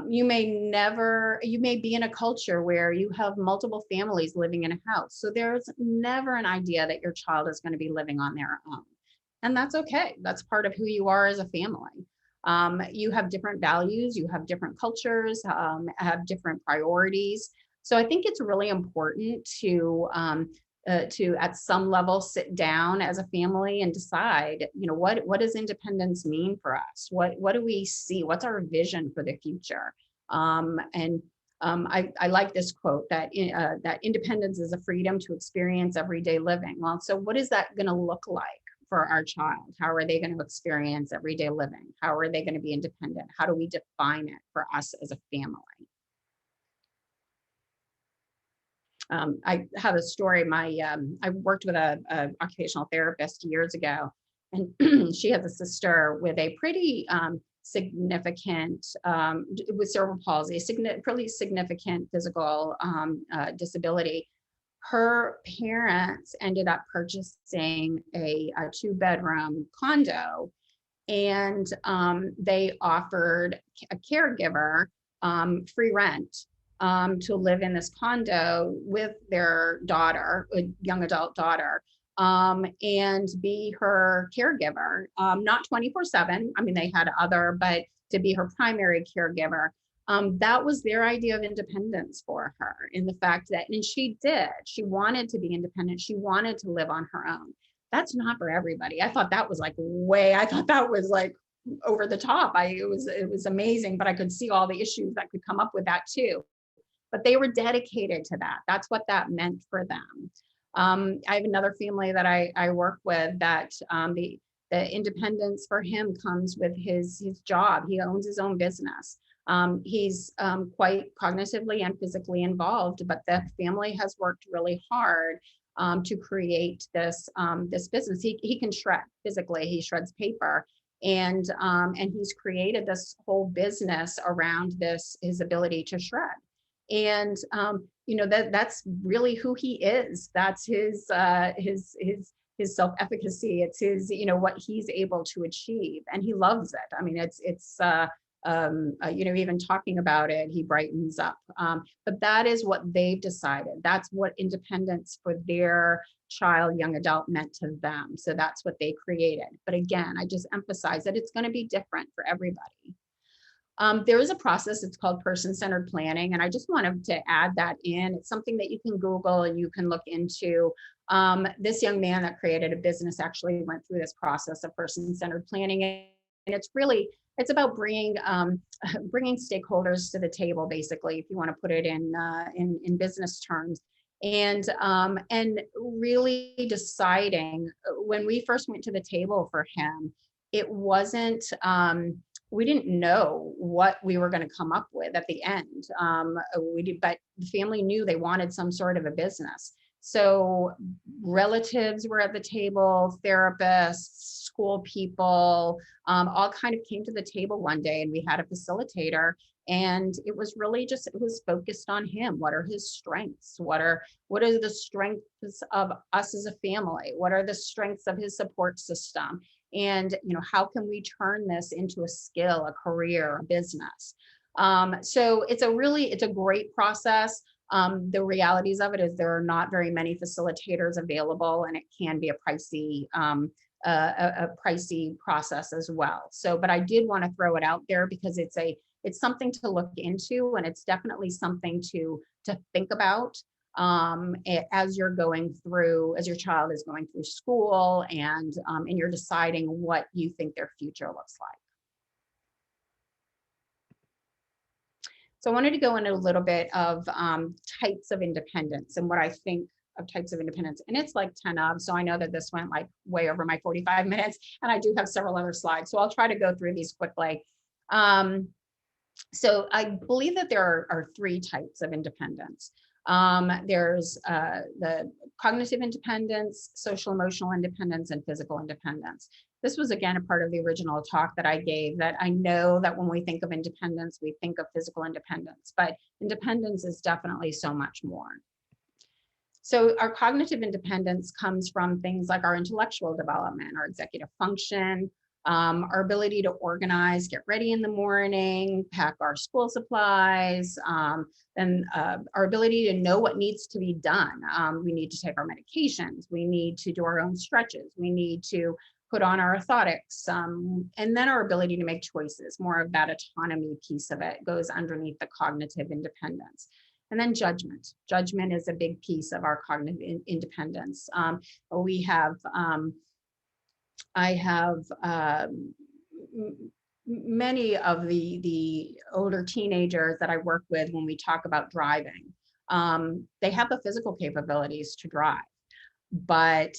B: You may be in a culture where you have multiple families living in a house. So there's never an idea that your child is going to be living on their own. And that's okay. That's part of who you are as a family. You have different values, you have different cultures, have different priorities. So I think it's really important to at some level sit down as a family and decide, you know, what does independence mean for us? What do we see? What's our vision for the future? I like this quote that that independence is a freedom to experience everyday living. Well, so what is that going to look like for our child? How are they going to experience everyday living? How are they going to be independent? How do we define it for us as a family? I have a story. I worked with a occupational therapist years ago, and she has a sister with a pretty significant with cerebral palsy, pretty significant physical disability. Her parents ended up purchasing a 2-bedroom condo, and they offered a caregiver free rent to live in this condo with their daughter, a young adult daughter, and be her caregiver, not 24/7. I mean, they had other, but to be her primary caregiver. That was their idea of independence for her, in the fact that, and she wanted to be independent. She wanted to live on her own. That's not for everybody. I thought that was like over the top. It was amazing, but I could see all the issues that could come up with that too. But they were dedicated to that. That's what that meant for them. I have another family that I work with that The independence for him comes with his job. He owns his own business. He's quite cognitively and physically involved, but the family has worked really hard to create this business. He can shred physically. He shreds paper, and he's created this whole business around his ability to shred. And that's really who he is. That's his self-efficacy. It's his, what he's able to achieve, and he loves it. I mean, it's even talking about it, he brightens up. But that is what they've decided. That's what independence for their child, young adult meant to them. So that's what they created. But again, I just emphasize that it's going to be different for everybody. There is a process, it's called person-centered planning, and I just wanted to add that in. It's something that you can Google and you can look into. This young man that created a business actually went through this process of person-centered planning, and it's about bringing stakeholders to the table, basically, if you want to put it in business terms, and really deciding. When we first went to the table for him, it wasn't. We didn't know what we were going to come up with at the end. But the family knew they wanted some sort of a business. So relatives were at the table, therapists, school people, all kind of came to the table one day, and we had a facilitator. And it was really it was focused on him. What are his strengths? What are the strengths of us as a family? What are the strengths of his support system? And how can we turn this into a skill, a career, a business? So it's a great process. The realities of it is there are not very many facilitators available, and it can be a pricey process as well. So, but I did want to throw it out there because it's something to look into, and it's definitely something to think about as your child is going through school, and you're deciding what you think their future looks like. So I wanted to go into a little bit of types of independence and what I think of types of independence. And it's like 10 of, so I know that this went like way over my 45 minutes, and I do have several other slides. So I'll try to go through these quickly. So I believe that there are 3 types of independence. There's the cognitive independence, social emotional independence, and physical independence. This was, again, a part of the original talk that I gave, that I know that when we think of independence, we think of physical independence, but independence is definitely so much more. So our cognitive independence comes from things like our intellectual development, our executive function, our ability to organize, get ready in the morning, pack our school supplies, and our ability to know what needs to be done. We need to take our medications. We need to do our own stretches. We need to put on our orthotics, and then our ability to make choices. More of that autonomy piece of it goes underneath the cognitive independence. And then judgment. Judgment is a big piece of our cognitive independence. I have many of the older teenagers that I work with, when we talk about driving, they have the physical capabilities to drive, but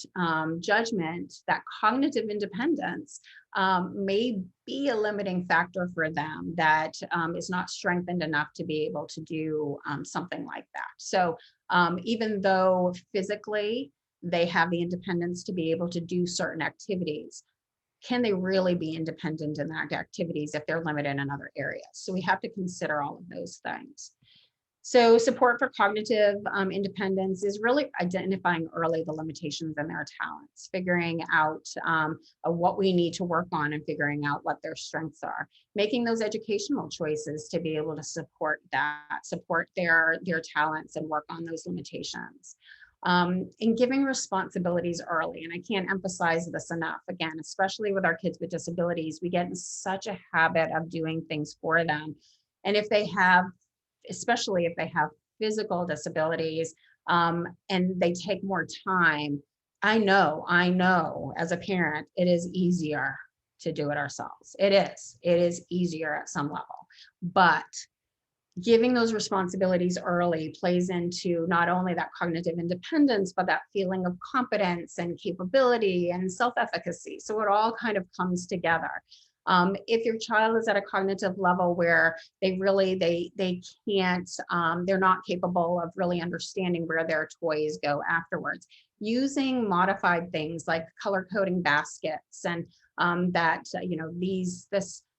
B: judgment, that cognitive independence, may be a limiting factor for them, that is not strengthened enough to be able to do something like that. So even though physically they have the independence to be able to do certain activities, can they really be independent in that activities if they're limited in other areas? So we have to consider all of those things. So support for cognitive independence is really identifying early the limitations in their talents, figuring out what we need to work on, and figuring out what their strengths are, making those educational choices to be able to support their talents and work on those limitations. And giving responsibilities early. And I can't emphasize this enough. Again, especially with our kids with disabilities, we get in such a habit of doing things for them. And especially if they have physical disabilities, and they take more time, I know as a parent, it is easier to do it ourselves. It is easier at some level, but giving those responsibilities early plays into not only that cognitive independence, but that feeling of competence and capability and self-efficacy. So it all kind of comes together. If your child is at a cognitive level where they can't, they're not capable of really understanding where their toys go afterwards, using modified things like color coding baskets and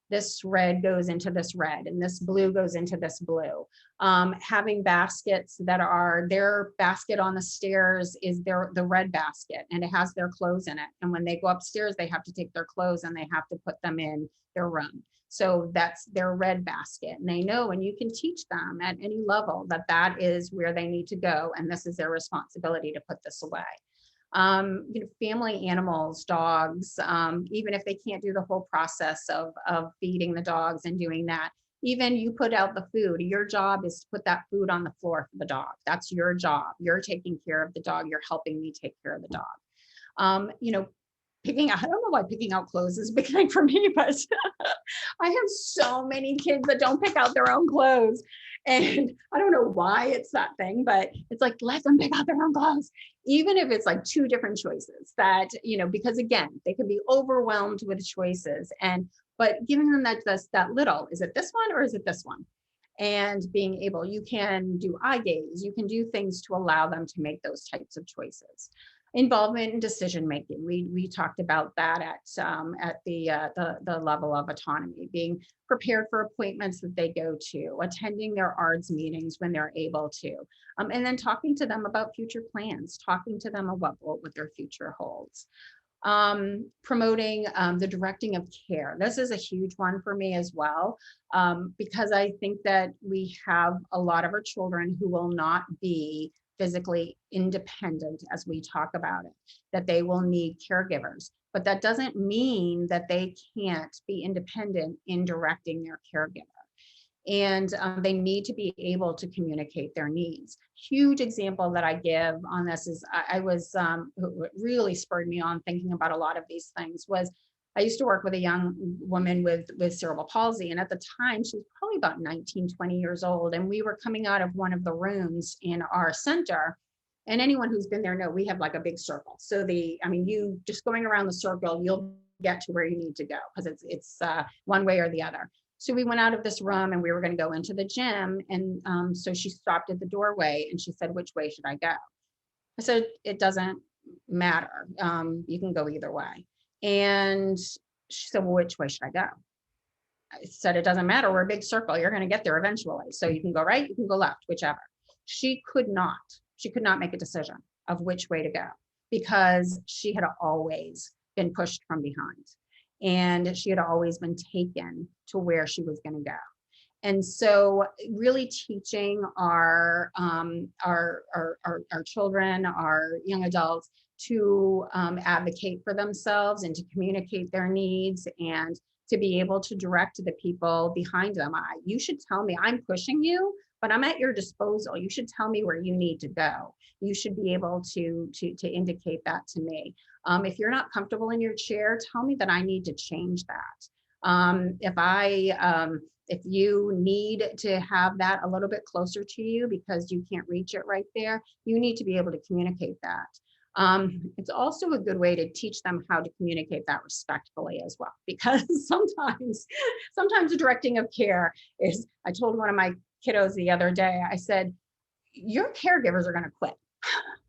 B: this red goes into this red and this blue goes into this blue. Having baskets that are, their basket on the stairs is the red basket and it has their clothes in it. And when they go upstairs, they have to take their clothes and they have to put them in their room. So that's their red basket. And they know, and you can teach them at any level that that is where they need to go. And this is their responsibility to put this away. Family animals, dogs, even if they can't do the whole process of feeding the dogs and doing that, even you put out the food, your job is to put that food on the floor for the dog. That's your job. You're taking care of the dog. You're helping me take care of the dog. Picking out, I don't know why picking out clothes is a big thing for me, but I have so many kids that don't pick out their own clothes. And I don't know why it's that thing, but it's like, let them pick out their own clothes. Even if it's like two different choices that, because again, they can be overwhelmed with choices but giving them that little, is it this one or is it this one? And being able, you can do eye gaze, you can do things to allow them to make those types of choices. Involvement in decision making. We talked about that at the level of autonomy, being prepared for appointments that they go to, attending their ARDS meetings when they're able to, and then talking to them about future plans, talking to them about what their future holds. Promoting the directing of care. This is a huge one for me as well, because I think that we have a lot of our children who will not be physically independent as we talk about it, that they will need caregivers. But that doesn't mean that they can't be independent in directing their caregiver. And they need to be able to communicate their needs. Huge example that I give on this is what really spurred me on thinking about a lot of these things was I used to work with a young woman with cerebral palsy. And at the time, she was probably about 19, 20 years old. And we were coming out of one of the rooms in our center. And anyone who's been there know we have like a big circle. So you just going around the circle, you'll get to where you need to go because it's one way or the other. So we went out of this room and we were going to go into the gym. And so she stopped at the doorway and she said, "Which way should I go?" I said, "It doesn't matter. You can go either way." And she said, "Well, which way should I go?" I said, "It doesn't matter. We're a big circle. You're going to get there eventually. So you can go right, you can go left, whichever." She could not make a decision of which way to go because she had always been pushed from behind and she had always been taken to where she was going to go. And so really teaching our children, our young adults to advocate for themselves and to communicate their needs and to be able to direct the people behind them. You should tell me, I'm pushing you, but I'm at your disposal. You should tell me where you need to go. You should be able to indicate that to me. If you're not comfortable in your chair, tell me that I need to change that. If you need to have that a little bit closer to you because you can't reach it right there, you need to be able to communicate that. It's also a good way to teach them how to communicate that respectfully as well, because sometimes the directing of care is, I told one of my kiddos the other day, I said, "Your caregivers are going to quit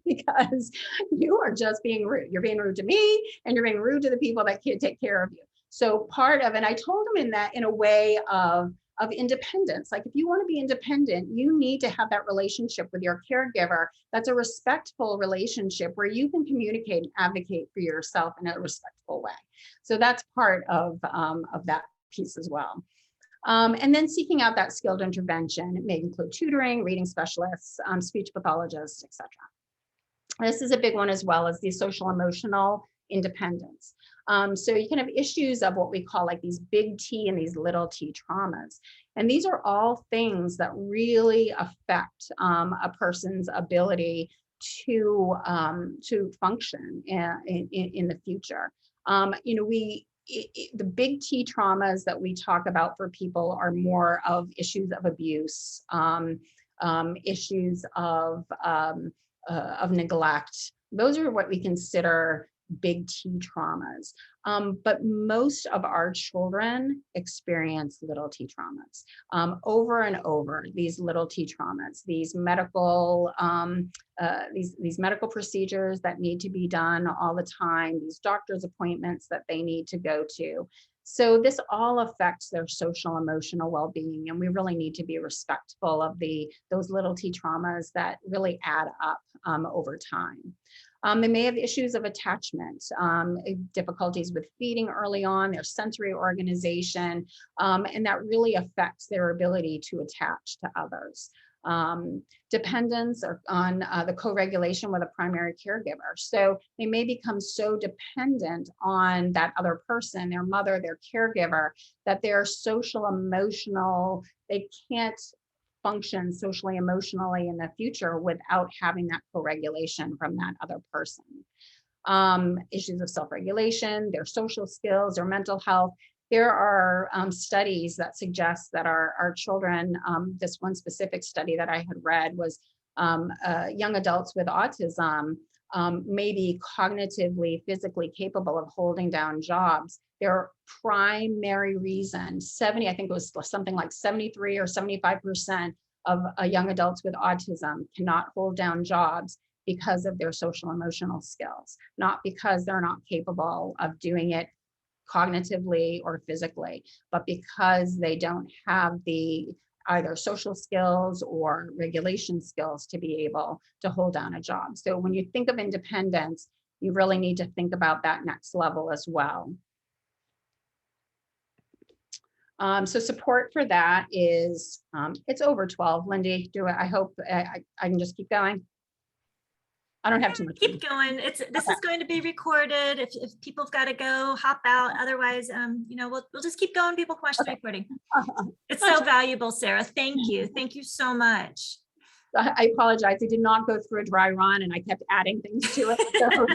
B: because you are just being rude. You're being rude to me and you're being rude to the people that can take care of you." So part of, and I told them in a way of independence, like if you want to be independent, you need to have that relationship with your caregiver. That's a respectful relationship where you can communicate and advocate for yourself in a respectful way. So that's part of that piece as well. And then seeking out that skilled intervention. It may include tutoring, reading specialists, speech pathologists, etc. This is a big one as well as the social emotional independence. So you can have issues of what we call like these big T and these little t traumas. And these are all things that really affect a person's ability to function in the future. the big T traumas that we talk about for people are more of issues of abuse, issues of neglect. Those are what we consider big T traumas. But most of our children experience little T traumas over and over. These little T traumas, these medical procedures that need to be done all the time, these doctor's appointments that they need to go to. So this all affects their social emotional well-being, and we really need to be respectful of those little T traumas that really add up over time. They may have issues of attachment, difficulties with feeding early on, their sensory organization, and that really affects their ability to attach to others. Dependence on the co-regulation with a primary caregiver. So they may become so dependent on that other person, their mother, their caregiver, that their social emotional, they can't function socially, emotionally in the future without having that co-regulation from that other person. Issues of self-regulation, their social skills, their mental health. There are studies that suggest that our children, this one specific study that I had read was young adults with autism may be cognitively, physically capable of holding down jobs. Their primary reason, I think it was something like 73 or 75% of young adults with autism cannot hold down jobs because of their social emotional skills, not because they're not capable of doing it cognitively or physically, but because they don't have the either social skills or regulation skills to be able to hold down a job. So when you think of independence, you really need to think about that next level as well. So support for that is, it's over 12. Lindy, I hope I can just keep going. I don't have too much.
A: Keep going. This is going to be recorded. If people have got to go, hop out. Otherwise, we'll just keep going. People can watch the recording. It's so valuable, Sarah. Thank you. Thank you so much.
B: I apologize. I did not go through a dry run, and I kept adding things to it. So.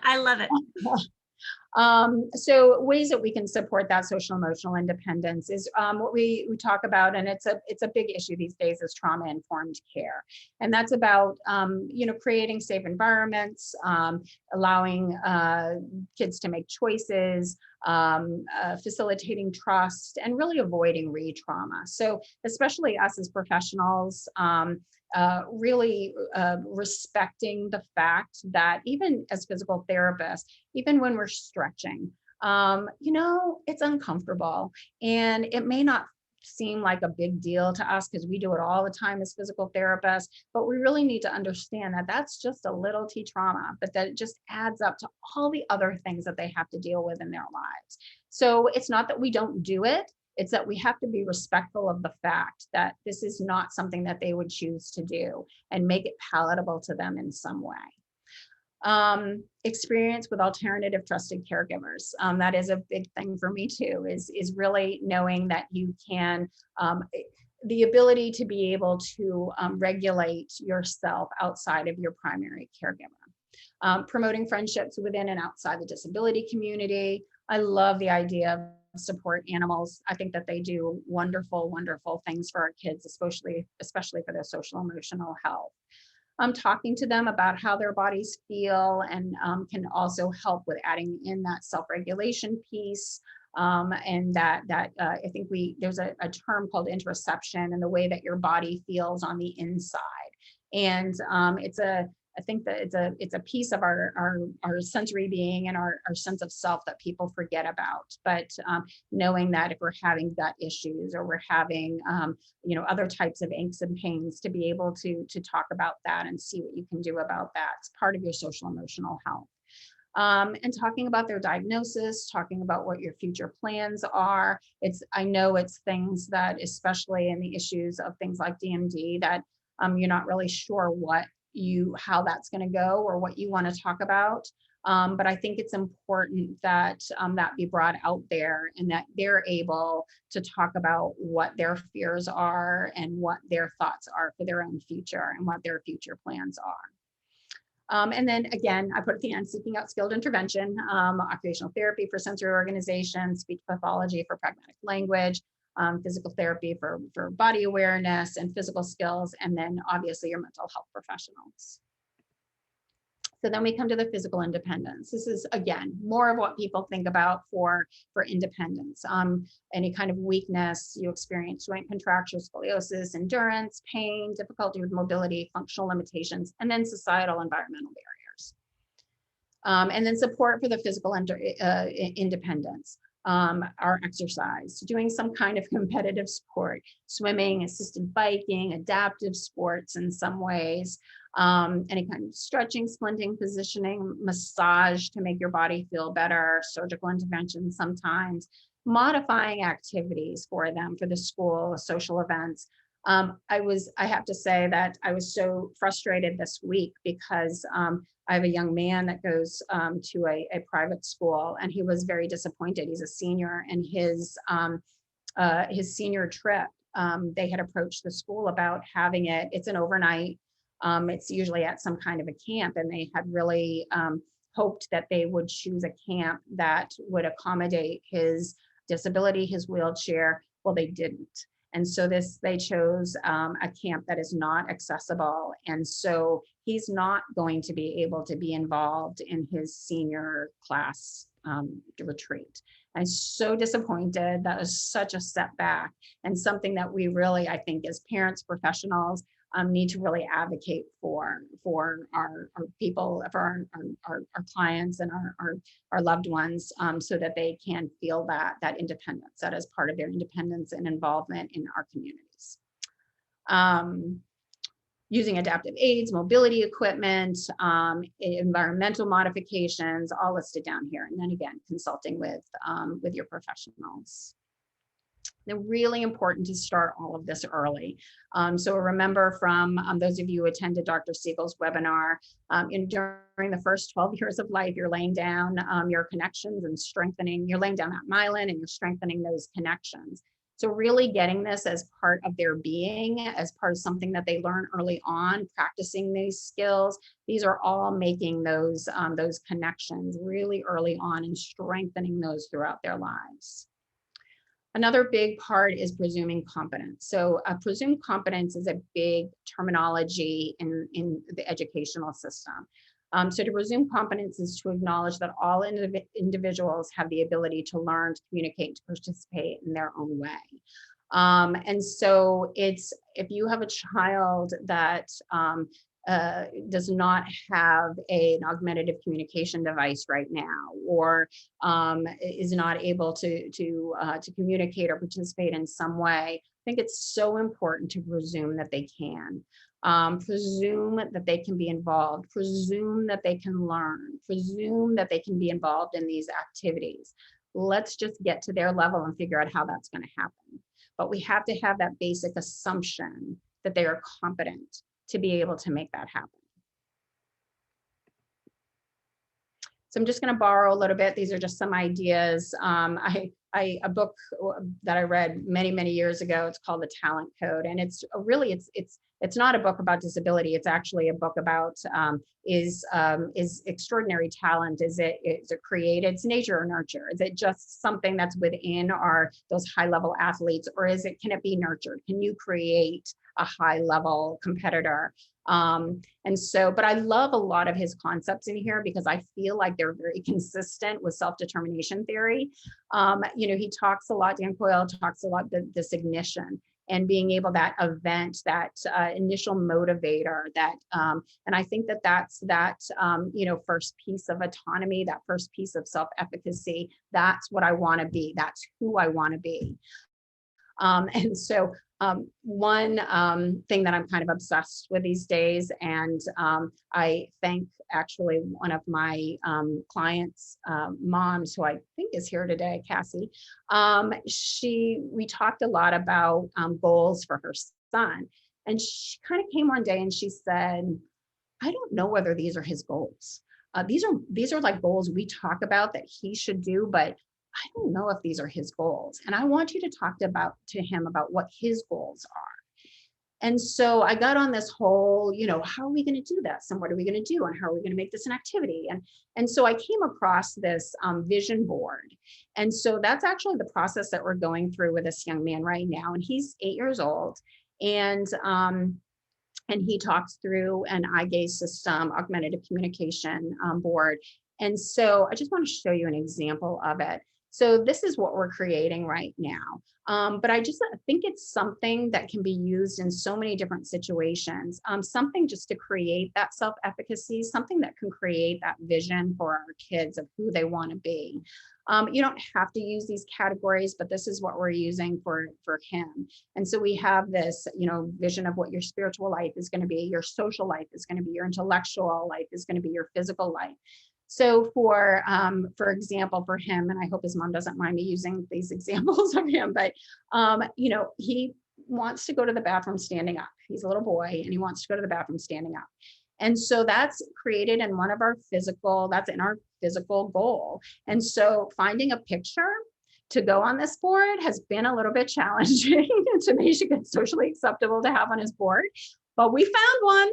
A: I love it.
B: So ways that we can support that social emotional independence is what we talk about, and it's a big issue these days, is trauma-informed care. And that's about creating safe environments, allowing kids to make choices, facilitating trust, and really avoiding re-trauma. So especially us as professionals, really respecting the fact that even as physical therapists, even when we're stretching, it's uncomfortable, and it may not seem like a big deal to us because we do it all the time as physical therapists, but we really need to understand that that's just a little T trauma, but that it just adds up to all the other things that they have to deal with in their lives. So it's not that we don't do it, it's that we have to be respectful of the fact that this is not something that they would choose to do, and make it palatable to them in some way. Experience with alternative trusted caregivers. That is a big thing for me too, is really knowing that you can, the ability to be able to regulate yourself outside of your primary caregiver. Promoting friendships within and outside the disability community. I love the idea of support animals. I think that they do wonderful, wonderful things for our kids, especially for their social emotional health. Talking to them about how their bodies feel, and can also help with adding in that self-regulation piece. And that I think there's a term called interoception, and the way that your body feels on the inside. And I think that it's a piece of our sensory being and our sense of self that people forget about. But knowing that if we're having gut issues, or we're having other types of aches and pains, to be able to talk about that and see what you can do about that. It's part of your social emotional health. And talking about their diagnosis, talking about what your future plans are. I know it's things that, especially in the issues of things like DMD, that you're not really sure how that's going to go, or what you want to talk about. But I think it's important that that be brought out there, and that they're able to talk about what their fears are and what their thoughts are for their own future, and what their future plans And then again, I put at the end, seeking out skilled intervention, occupational therapy for sensory organization, speech pathology for pragmatic language, physical therapy for body awareness and physical skills, and then obviously your mental health professionals. So then we come to the physical independence. This is, again, more of what people think about for independence. Any kind of weakness you experience, joint contractures, scoliosis, endurance, pain, difficulty with mobility, functional limitations, and then societal environmental barriers. And then support for the physical independence. Our exercise, doing some kind of competitive sport, swimming, assisted biking, adaptive sports in some ways, any kind of stretching, splinting, positioning, massage to make your body feel better, surgical intervention sometimes, modifying activities for them for the school, social events. I have to say that I was so frustrated this week because I have a young man that goes to a private school, and he was very disappointed. He's a senior, and his senior trip, they had approached the school about having it. It's an overnight. It's usually at some kind of a camp, and they had really hoped that they would choose a camp that would accommodate his disability, his wheelchair. Well, they didn't. And so they chose a camp that is not accessible. And so he's not going to be able to be involved in his senior class retreat. I'm so disappointed. That was such a setback, and something that we really, I think, as parents, professionals, need to really advocate for our people, for our clients and our loved ones, so that they can feel that independence, that is part of their independence and involvement in our communities. Using adaptive aids, mobility equipment, environmental modifications, all listed down here. And then again, consulting with your professionals. They're really important to start all of this early. So remember from those of you who attended Dr. Siegel's webinar, during the first 12 years of life, you're laying down your connections and strengthening, you're laying down that myelin and you're strengthening those connections. So really getting this as part of their being, as part of something that they learn early on, practicing these skills, these are all making those connections really early on and strengthening those throughout their lives. Another big part is presuming competence. So presumed competence is a big terminology in the educational system. So to presume competence is to acknowledge that all individuals have the ability to learn, to communicate, to participate in their own way. And so it's, if you have a child that does not have an augmentative communication device right now, or is not able to communicate or participate in some way, I think it's so important to presume that they can. Presume that they can be involved, presume that they can learn, presume that they can be involved in these activities. Let's just get to their level and figure out how that's going to happen. But we have to have that basic assumption that they are competent to be able to make that happen. So I'm just going to borrow a little bit. These are just some ideas. A book that I read many years ago. It's called The Talent Code, and it's really it's not a book about disability. It's actually a book about is extraordinary talent, is it created? It's nature or nurture? Is it just something that's within those high level athletes, or can it be nurtured? Can you create a high level competitor? And so, but I love a lot of his concepts in here because I feel like they're very consistent with self-determination theory. He talks a lot, Dan Coyle talks a lot, this ignition and being able, that event, that initial motivator, that, and I think that's first piece of autonomy, that first piece of self-efficacy. That's what I want to be. That's who I want to be. And so one thing that I'm kind of obsessed with these days, and I thank actually one of my clients' moms, who I think is here today, Cassie. We talked a lot about goals for her son, and she kind of came one day and she said, I don't know whether these are his goals. These are like goals we talk about that he should do, but I don't know if these are his goals. And I want you to talk to him about what his goals are. And so I got on this whole, how are we going to do this? And what are we going to do? And how are we going to make this an activity? And so I came across this vision board. And so that's actually the process that we're going through with this young man right now. And he's 8 years old. And he talks through an eye gaze system, augmentative communication board. And so I just want to show you an example of it. So this is what we're creating right now. But I just think it's something that can be used in so many different situations. Something just to create that self-efficacy, something that can create that vision for our kids of who they want to be. You don't have to use these categories, but this is what we're using for him. And so we have this, vision of what your spiritual life is going to be, your social life is going to be, your intellectual life is going to be, your physical life. So for example, for him, and I hope his mom doesn't mind me using these examples of him, but, he wants to go to the bathroom standing up. He's a little boy and he wants to go to the bathroom standing up. And so that's created in that's in our physical goal. And so finding a picture to go on this board has been a little bit challenging to make it socially acceptable to have on his board, but we found one.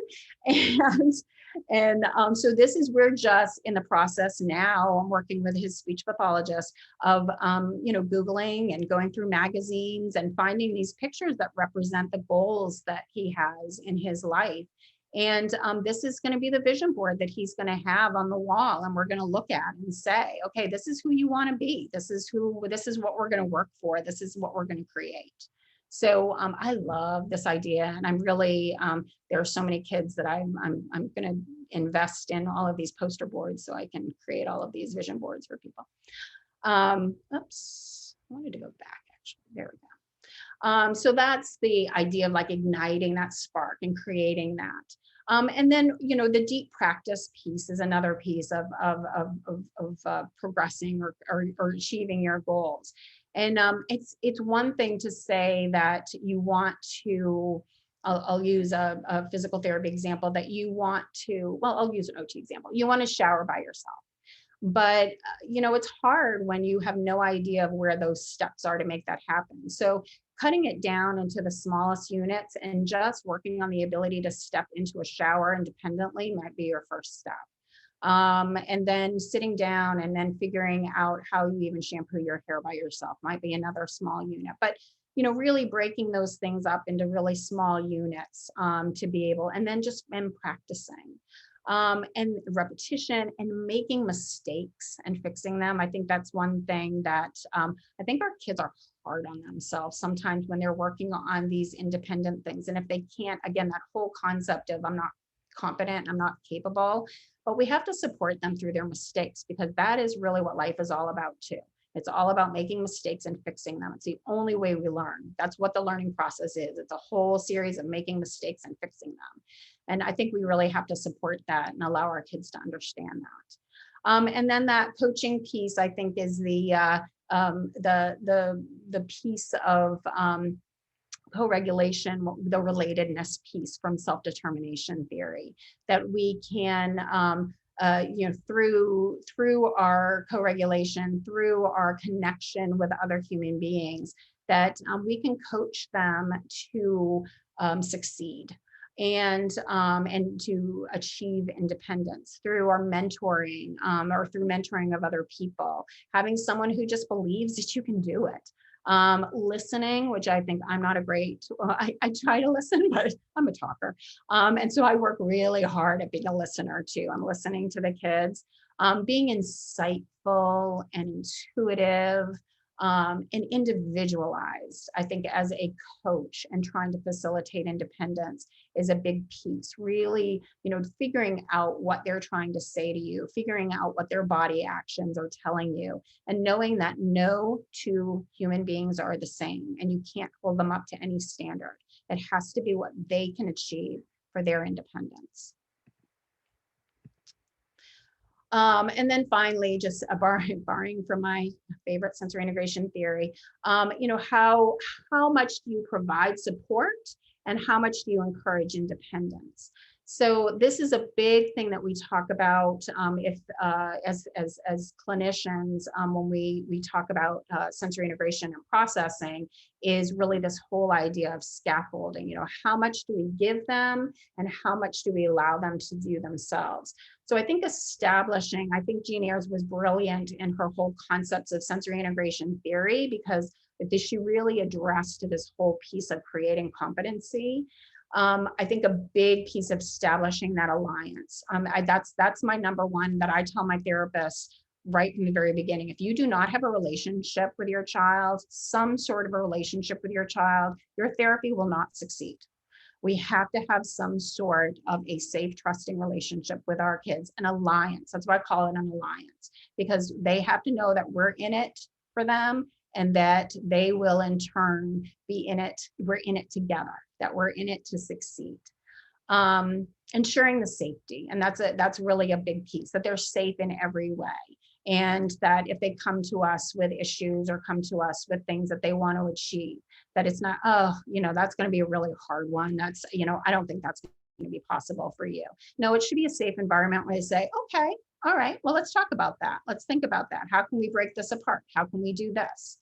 B: So we're just in the process now. I'm working with his speech pathologist of, Googling and going through magazines and finding these pictures that represent the goals that he has in his life. And this is going to be the vision board that he's going to have on the wall. And we're going to look at and say, okay, this is who you want to be. This is what we're going to work for. This is what we're going to create. So I love this idea. And I'm really, there are so many kids that I'm going to invest in all of these poster boards so I can create all of these vision boards for people. Oops, I wanted to go back actually. There we go. So that's the idea of like igniting that spark and creating that. And then, the deep practice piece is another piece of progressing or achieving your goals. And it's one thing to say that you want to, I'll use a physical therapy example, that you want to, I'll use an OT example. You want to shower by yourself. But, it's hard when you have no idea of where those steps are to make that happen. So cutting it down into the smallest units and just working on the ability to step into a shower independently might be your first step. And then sitting down and then figuring out how you even shampoo your hair by yourself might be another small unit. But really breaking those things up into really small units to be able, and then just practicing. And repetition and making mistakes and fixing them. I think that's one thing that I think our kids are hard on themselves sometimes when they're working on these independent things. And if they can't, again, that whole concept of I'm not competent, I'm not capable, but we have to support them through their mistakes, because that is really what life is all about too. It's all about making mistakes and fixing them. It's the only way we learn. That's what the learning process is. It's a whole series of making mistakes and fixing them. And I think we really have to support that and allow our kids to understand that. And then that coaching piece, I think, is the piece of co-regulation, the relatedness piece from self-determination theory, that we can through our co-regulation, through our connection with other human beings, that we can coach them to succeed and to achieve independence through our mentoring or through mentoring of other people, having someone who just believes that you can do it. Listening, which I think I'm not a great, I try to listen, but I'm a talker. And so I work really hard at being a listener too. I'm listening to the kids, being insightful and intuitive and individualized. I think as a coach and trying to facilitate independence is a big piece. Really, figuring out what they're trying to say to you, figuring out what their body actions are telling you, and knowing that no two human beings are the same and you can't hold them up to any standard. It has to be what they can achieve for their independence. And then finally, just borrowing from my favorite sensory integration theory, how much do you provide support and how much do you encourage independence? So this is a big thing that we talk about if as clinicians when we talk about sensory integration and processing, is really this whole idea of scaffolding. You know, how much do we give them and how much do we allow them to do themselves? So I think establishing, I think Jean Ayres was brilliant in her whole concepts of sensory integration theory, because she really addressed this whole piece of creating competency. I think a big piece of establishing that alliance. That's my number one that I tell my therapists right from the very beginning. If you do not have a relationship with your child, some sort of a relationship with your child, your therapy will not succeed. We have to have some sort of a safe, trusting relationship with our kids, an alliance. That's why I call it an alliance, because they have to know that we're in it for them and that they will in turn be in it. We're in it together, that we're in it to succeed. Ensuring the safety. And that's really a big piece, that they're safe in every way. And that if they come to us with issues or come to us with things that they want to achieve, that it's not, oh, you know, that's going to be a really hard one. That's, you know, I don't think that's going to be possible for you. No, it should be a safe environment where they say, okay, all right, well, let's talk about that. Let's think about that. How can we break this apart? How can we do this?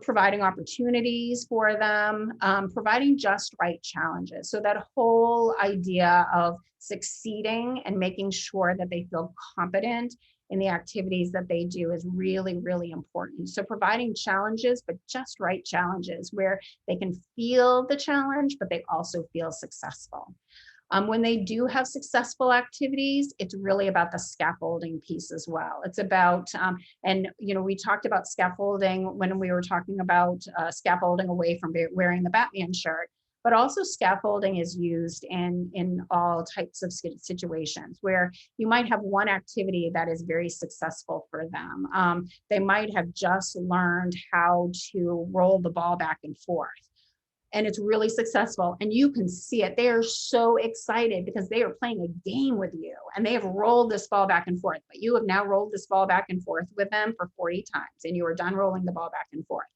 B: Providing opportunities for them, providing just right challenges. So that whole idea of succeeding and making sure that they feel competent in the activities that they do is really, really important. So providing challenges, but just right challenges where they can feel the challenge, but they also feel successful. When they do have successful activities, it's really about the scaffolding piece as well. It's about, and you know, we talked about scaffolding when we were talking about scaffolding away from wearing the Batman shirt, but also scaffolding is used in all types of situations where you might have one activity that is very successful for them. They might have just learned how to roll the ball back and forth, and it's really successful, and you can see it. They are so excited because they are playing a game with you and they have rolled this ball back and forth, but you have now rolled this ball back and forth with them for 40 times and you are done rolling the ball back and forth.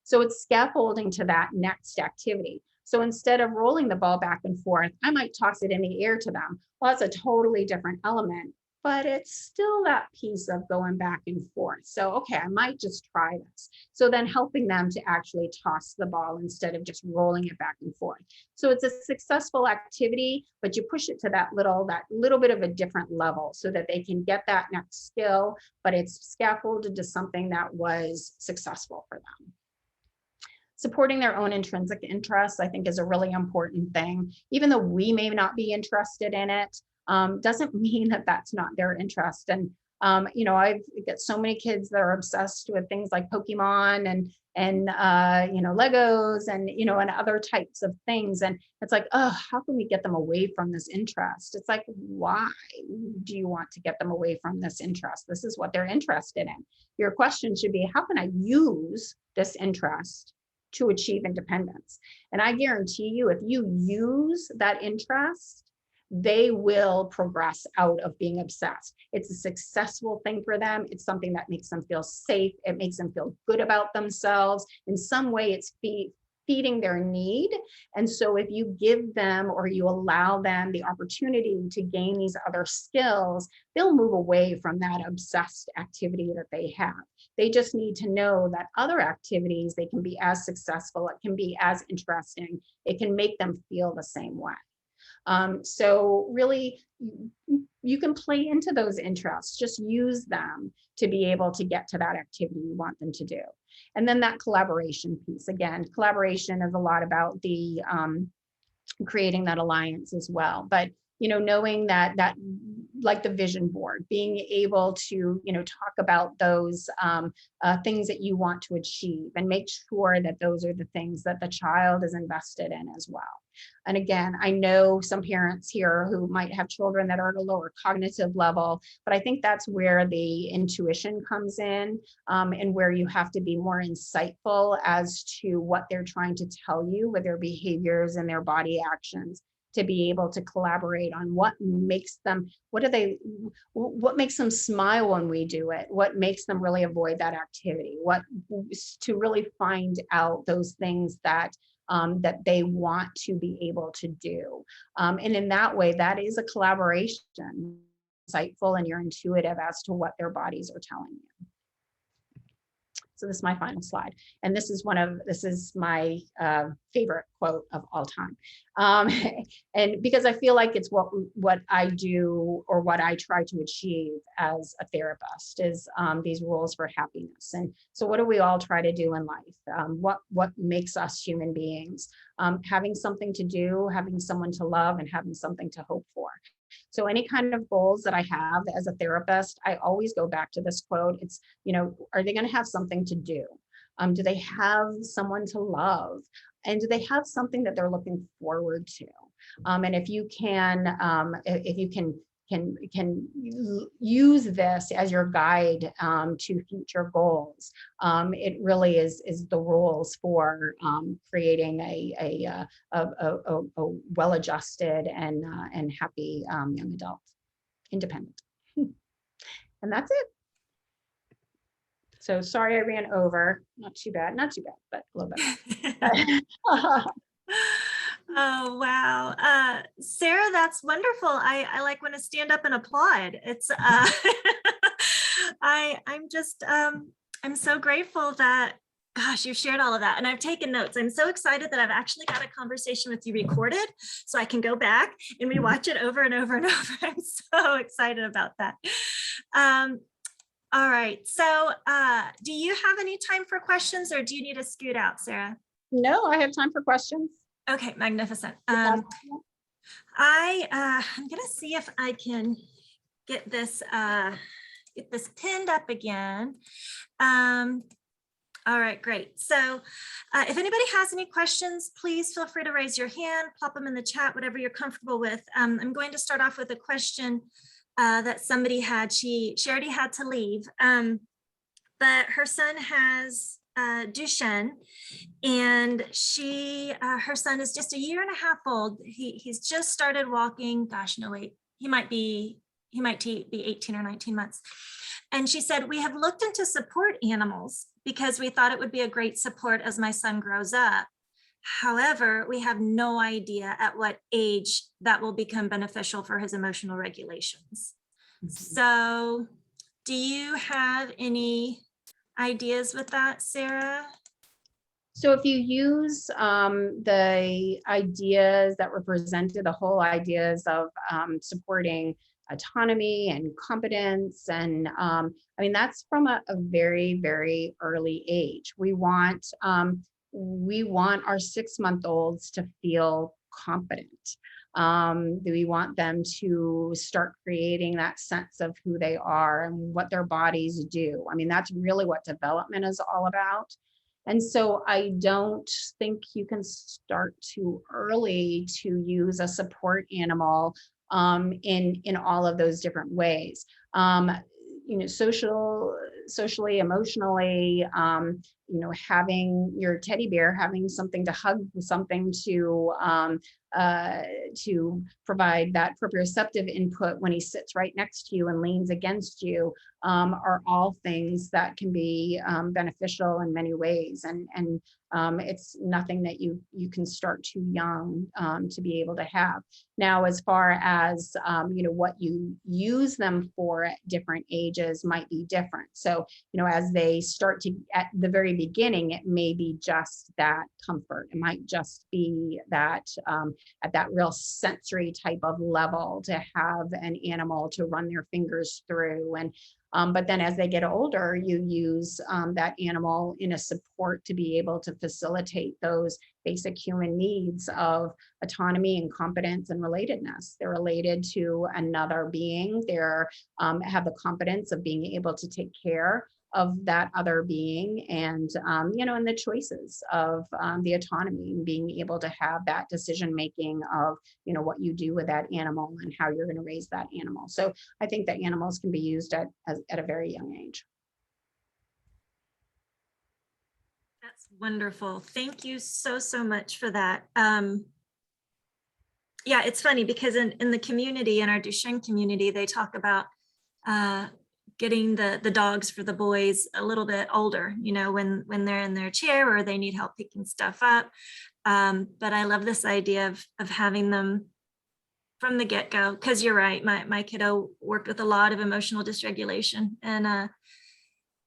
B: So it's scaffolding to that next activity. So instead of rolling the ball back and forth, I might toss it in the air to them. Well, that's a totally different element, but it's still that piece of going back and forth. So, okay, I might just try this. So then helping them to actually toss the ball instead of just rolling it back and forth. So it's a successful activity, but you push it to that little bit of a different level so that they can get that next skill, but it's scaffolded to something that was successful for them. Supporting their own intrinsic interests, I think, is a really important thing. Even though we may not be interested in it, doesn't mean that that's not their interest. And you know, I've got so many kids that are obsessed with things like Pokemon and you know, Legos and you know, and other types of things. And it's like, oh, how can we get them away from this interest? It's like, why do you want to get them away from this interest? This is what they're interested in. Your question should be, how can I use this interest to achieve independence? And I guarantee you, if you use that interest, they will progress out of being obsessed. It's a successful thing for them. It's something that makes them feel safe. It makes them feel good about themselves. In some way, it's feeding their need. And so if you give them or you allow them the opportunity to gain these other skills, they'll move away from that obsessed activity that they have. They just need to know that other activities, they can be as successful, it can be as interesting, it can make them feel the same way. So really, you can play into those interests, just use them to be able to get to that activity you want them to do. And then that collaboration piece, again, collaboration is a lot about the creating that alliance as well. But you know, knowing that like the vision board, being able to, you know, talk about those things that you want to achieve and make sure that those are the things that the child is invested in as well. And again, I know some parents here who might have children that are at a lower cognitive level, but I think that's where the intuition comes in, and where you have to be more insightful as to what they're trying to tell you with their behaviors and their body actions, to be able to collaborate on what makes them, what makes them smile when we do it, what makes them really avoid that activity, what to really find out those things that that they want to be able to do. And in that way, that is a collaboration, insightful, and you're intuitive as to what their bodies are telling you. So this is my final slide. And this is my favorite quote of all time. And because I feel like it's what I do, or what I try to achieve as a therapist, is these rules for happiness. And so what do we all try to do in life? What makes us human beings? Having something to do, having someone to love, and having something to hope for. So any kind of goals that I have as a therapist, I always go back to this quote. It's, are they going to have something to do? Do they have someone to love? And do they have something that they're looking forward to? And if you can, can use this as your guide to future goals, it really is the rules for creating a well-adjusted and happy young adult, independent. And that's it. So sorry I ran over. Not too bad, but a little bit.
A: Oh, wow. Sarah, that's wonderful. I like want to stand up and applaud. It's I'm so grateful that, gosh, you shared all of that, and I've taken notes. I'm so excited that I've actually got a conversation with you recorded, so I can go back and rewatch it over and over and over. I'm so excited about that. All right. So do you have any time for questions, or do you need to scoot out, Sarah?
B: No, I have time for questions.
A: Okay, magnificent. I'm going to see if I can get this pinned up again. All right, great. So if anybody has any questions, please feel free to raise your hand, plop them in the chat, whatever you're comfortable with. I'm going to start off with a question that somebody had. She already had to leave, but her son has Duchenne, and her son is just 1.5 years old. He's just started walking. Gosh, no, wait, he might be 18 or 19 months. And she said, we have looked into support animals because we thought it would be a great support as my son grows up. However, we have no idea at what age that will become beneficial for his emotional regulations. Mm-hmm. So do you have any ideas with that, Sarah?
B: So if you use the ideas that were presented, the whole ideas of supporting autonomy and competence, and I mean, that's from a very, very early age. We want our 6-month-olds to feel competent. We want them to start creating that sense of who they are and what their bodies do. I mean, that's really what development is all about. And so I don't think you can start too early to use a support animal in all of those different ways. Socially, emotionally, having your teddy bear, having something to hug, something to provide that proprioceptive input when he sits right next to you and leans against you, are all things that can be beneficial in many ways. And it's nothing that you can start too young to be able to have. Now, as far as what you use them for at different ages might be different. So, as they start to, at the very beginning, it may be just that comfort. It might just be that at that real sensory type of level to have an animal to run their fingers through. And but then as they get older, you use that animal in a support to be able to facilitate those basic human needs of autonomy and competence and relatedness. They're related to another being. They're have the competence of being able to take care of that other being, and and the choices of the autonomy and being able to have that decision making of what you do with that animal and how you're going to raise that animal. So I think that animals can be used at a very young age.
A: That's wonderful. Thank you so much for that. Yeah, it's funny because in the community, in our Duchenne community, they talk about getting the dogs for the boys a little bit older, when they're in their chair or they need help picking stuff up. But I love this idea of having them from the get-go, because you're right, my kiddo worked with a lot of emotional dysregulation, and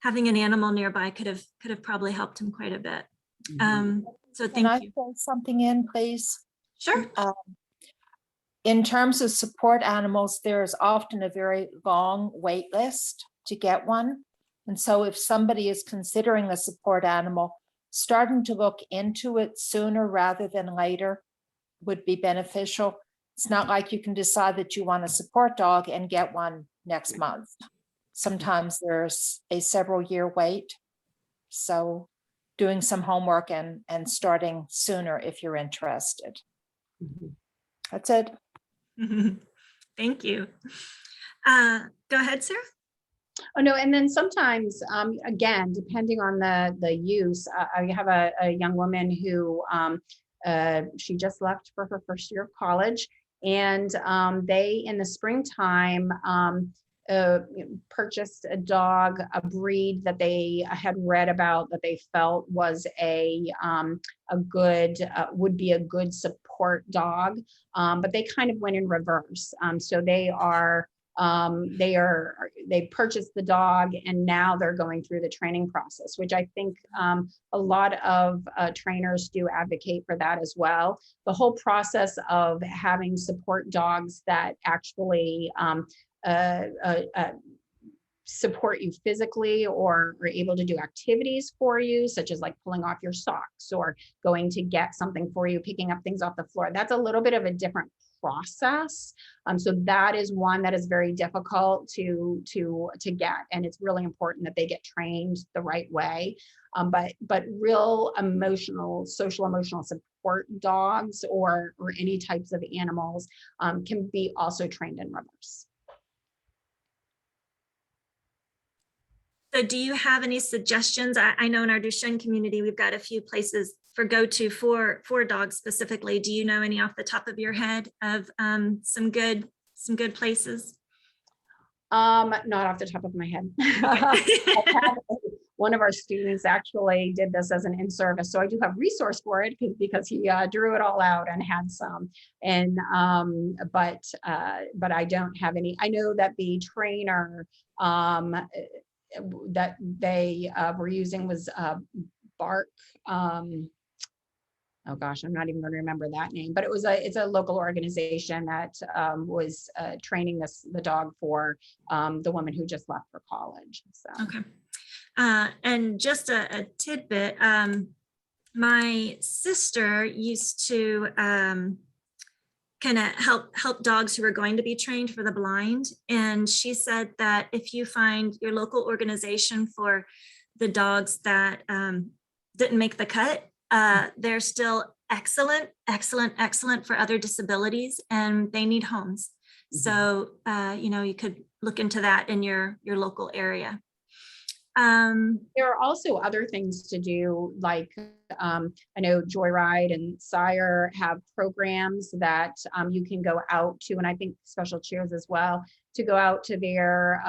A: having an animal nearby could have probably helped him quite a bit. So
C: Can I
A: thank you.
C: throw something in, please?
A: Sure.
C: In terms of support animals, there is often a very long wait list to get one. And so if somebody is considering a support animal, starting to look into it sooner rather than later would be beneficial. It's not like you can decide that you want a support dog and get one next month. Sometimes there's a several-year wait. So doing some homework and starting sooner if you're interested. That's it.
A: Thank you. Go ahead, Sarah.
B: Oh, no, and then sometimes, again, depending on the use, I have a young woman who she just left for her first year of college, and they, in the springtime, purchased a dog, a breed that they had read about that they felt was a good, would be a good support dog, but they kind of went in reverse. So they purchased the dog, and now they're going through the training process, which I think a lot of trainers do advocate for that as well. The whole process of having support dogs that actually support you physically or are able to do activities for you, such as like pulling off your socks or going to get something for you, picking up things off the floor. That's a little bit of a different process. So that is one that is very difficult to get, and it's really important that they get trained the right way. But real emotional, social emotional support dogs or any types of animals can be also trained in reverse.
A: So do you have any suggestions? I know in our Duchenne community, we've got a few places for go-to for dogs specifically. Do you know any off the top of your head of some good places?
B: Not off the top of my head. One of our students actually did this as an in-service, so I do have resource for it because he drew it all out and had some. And but I don't have any. I know that the trainer that they were using was Bark. Oh gosh, I'm not even going to remember that name, but it's a local organization that was training the dog for the woman who just left for college. So.
A: Okay. And just a tidbit, my sister used to kind of help dogs who are going to be trained for the blind. And she said that if you find your local organization for the dogs that didn't make the cut, they're still excellent for other disabilities, and they need homes. So, you could look into that in your local area.
B: There are also other things to do, like I know Joyride and Sire have programs that you can go out to, and I think Special Cheers as well, to go out to their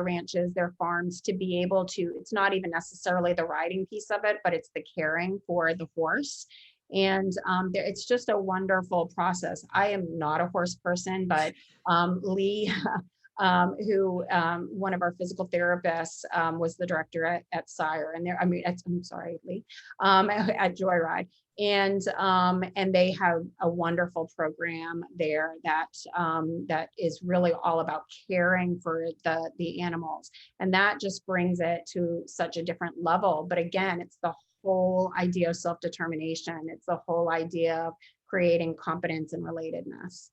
B: ranches, their farms, to be able to, it's not even necessarily the riding piece of it, but it's the caring for the horse. And it's just a wonderful process. I am not a horse person, but Lee, who one of our physical therapists was the director at Sire, and I'm sorry, Lee, at Joyride, and they have a wonderful program there that is really all about caring for the animals, and that just brings it to such a different level. But again, it's the whole idea of self-determination. It's the whole idea of creating competence and relatedness.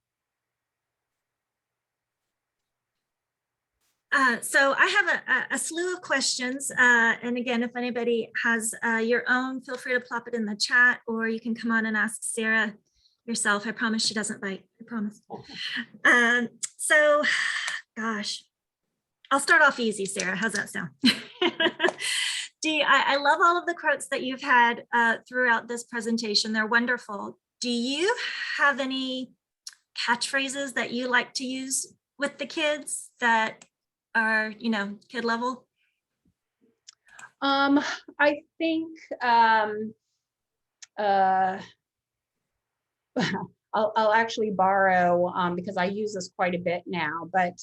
A: So I have a slew of questions. And again, if anybody has your own, feel free to plop it in the chat, or you can come on and ask Sarah yourself. I promise she doesn't bite, I promise. So, gosh, I'll start off easy, Sarah. How's that sound? I love all of the quotes that you've had throughout this presentation. They're wonderful. Do you have any catchphrases that you like to use with the kids that are, kid level?
B: I think I'll actually borrow, because I use this quite a bit now, but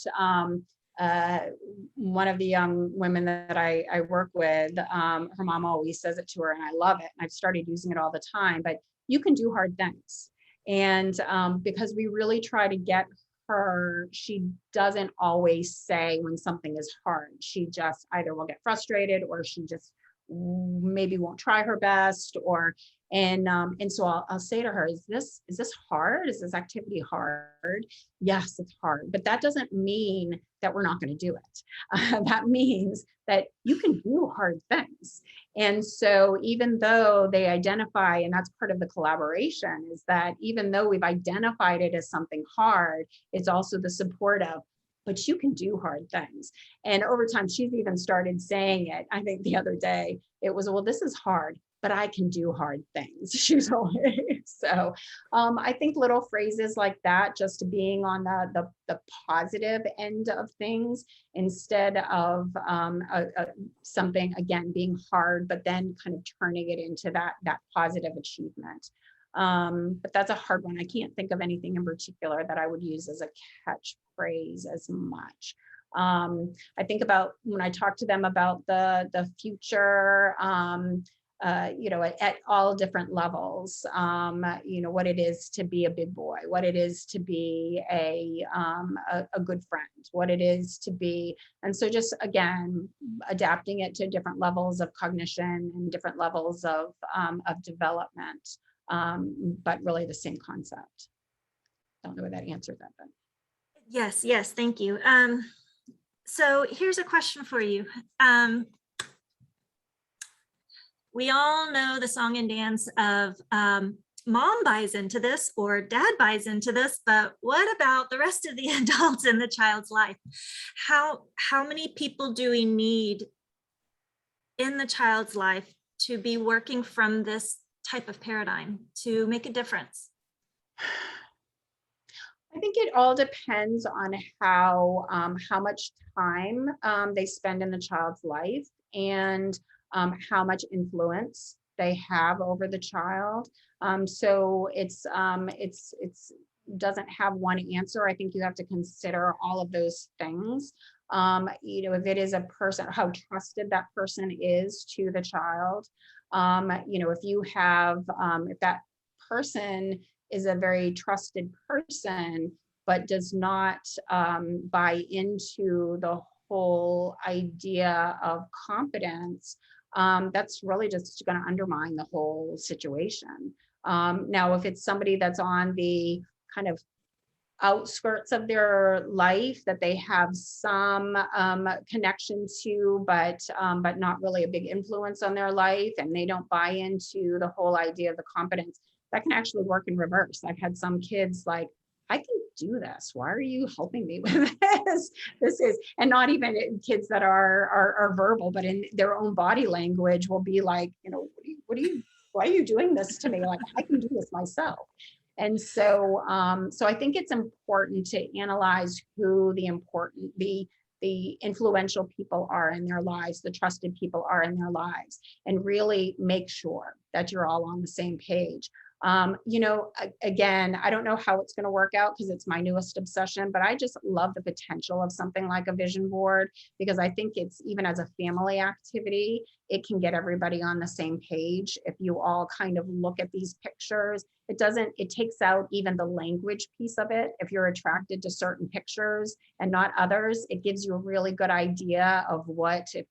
B: one of the young women that I work with, her mom always says it to her, and I love it. And I've started using it all the time, but you can do hard things. And because we really try to get her, she doesn't always say when something is hard. She just either will get frustrated, or she just maybe won't try her best, or and so I'll say to her, is this hard? Is this activity hard? Yes, it's hard, but that doesn't mean that we're not going to do it. That means that you can do hard things. And so even though they identify, and that's part of the collaboration, is that even though we've identified it as something hard, it's also the support of, but you can do hard things. And over time, she's even started saying it. I think the other day it was, well, this is hard, but I can do hard things. She's always, so I think little phrases like that, just being on the positive end of things, instead of something, again, being hard, but then kind of turning it into that positive achievement. But that's a hard one. I can't think of anything in particular that I would use as a catchphrase as much. I think about when I talk to them about the future, at all different levels, what it is to be a big boy, what it is to be a good friend, what it is to be. And so just, again, adapting it to different levels of cognition and different levels of development, but really the same concept. Don't know if that answered that, but.
A: Yes, thank you. So here's a question for you. We all know the song and dance of mom buys into this or dad buys into this, but what about the rest of the adults in the child's life? How many people do we need in the child's life to be working from this type of paradigm to make a difference?
B: I think it all depends on how much time they spend in the child's life, and how much influence they have over the child. So it's doesn't have one answer. I think you have to consider all of those things. If it is a person, how trusted that person is to the child. If you have, if that person is a very trusted person, but does not buy into the whole idea of competence, that's really just going to undermine the whole situation. Now, if it's somebody that's on the kind of outskirts of their life that they have some connection to, but not really a big influence on their life, and they don't buy into the whole idea of the competence, that can actually work in reverse. I've had some kids like, I can do this. Why are you helping me with this? This is, and not even kids that are verbal, but in their own body language will be like, why are you doing this to me? Like, I can do this myself. And so, so I think it's important to analyze who the influential people are in their lives, the trusted people are in their lives, and really make sure that you're all on the same page. Again, I don't know how it's going to work out because it's my newest obsession, but I just love the potential of something like a vision board, because I think it's, even as a family activity, it can get everybody on the same page. If you all kind of look at these pictures, it takes out even the language piece of it. If you're attracted to certain pictures and not others, it gives you a really good idea of what, if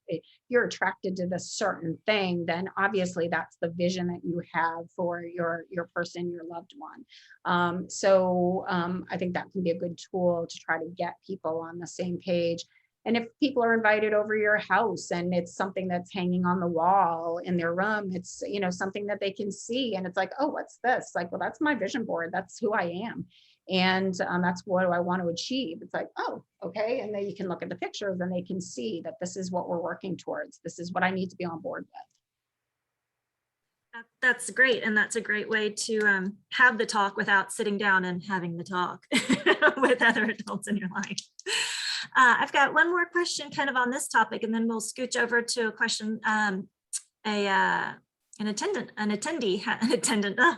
B: you're attracted to this certain thing, then obviously that's the vision that you have for your person, your loved one. So I think that can be a good tool to try to get people on the same page. And if people are invited over your house and it's something that's hanging on the wall in their room, it's, something that they can see, and it's like, oh, what's this? Like, well, that's my vision board. That's who I am. And that's what I want to achieve. It's like, oh, okay. And then you can look at the pictures and they can see that this is what we're working towards. This is what I need to be on board with.
A: That's great. And that's a great way to have the talk without sitting down and having the talk with other adults in your life. I've got one more question kind of on this topic, and then we'll scooch over to a question, a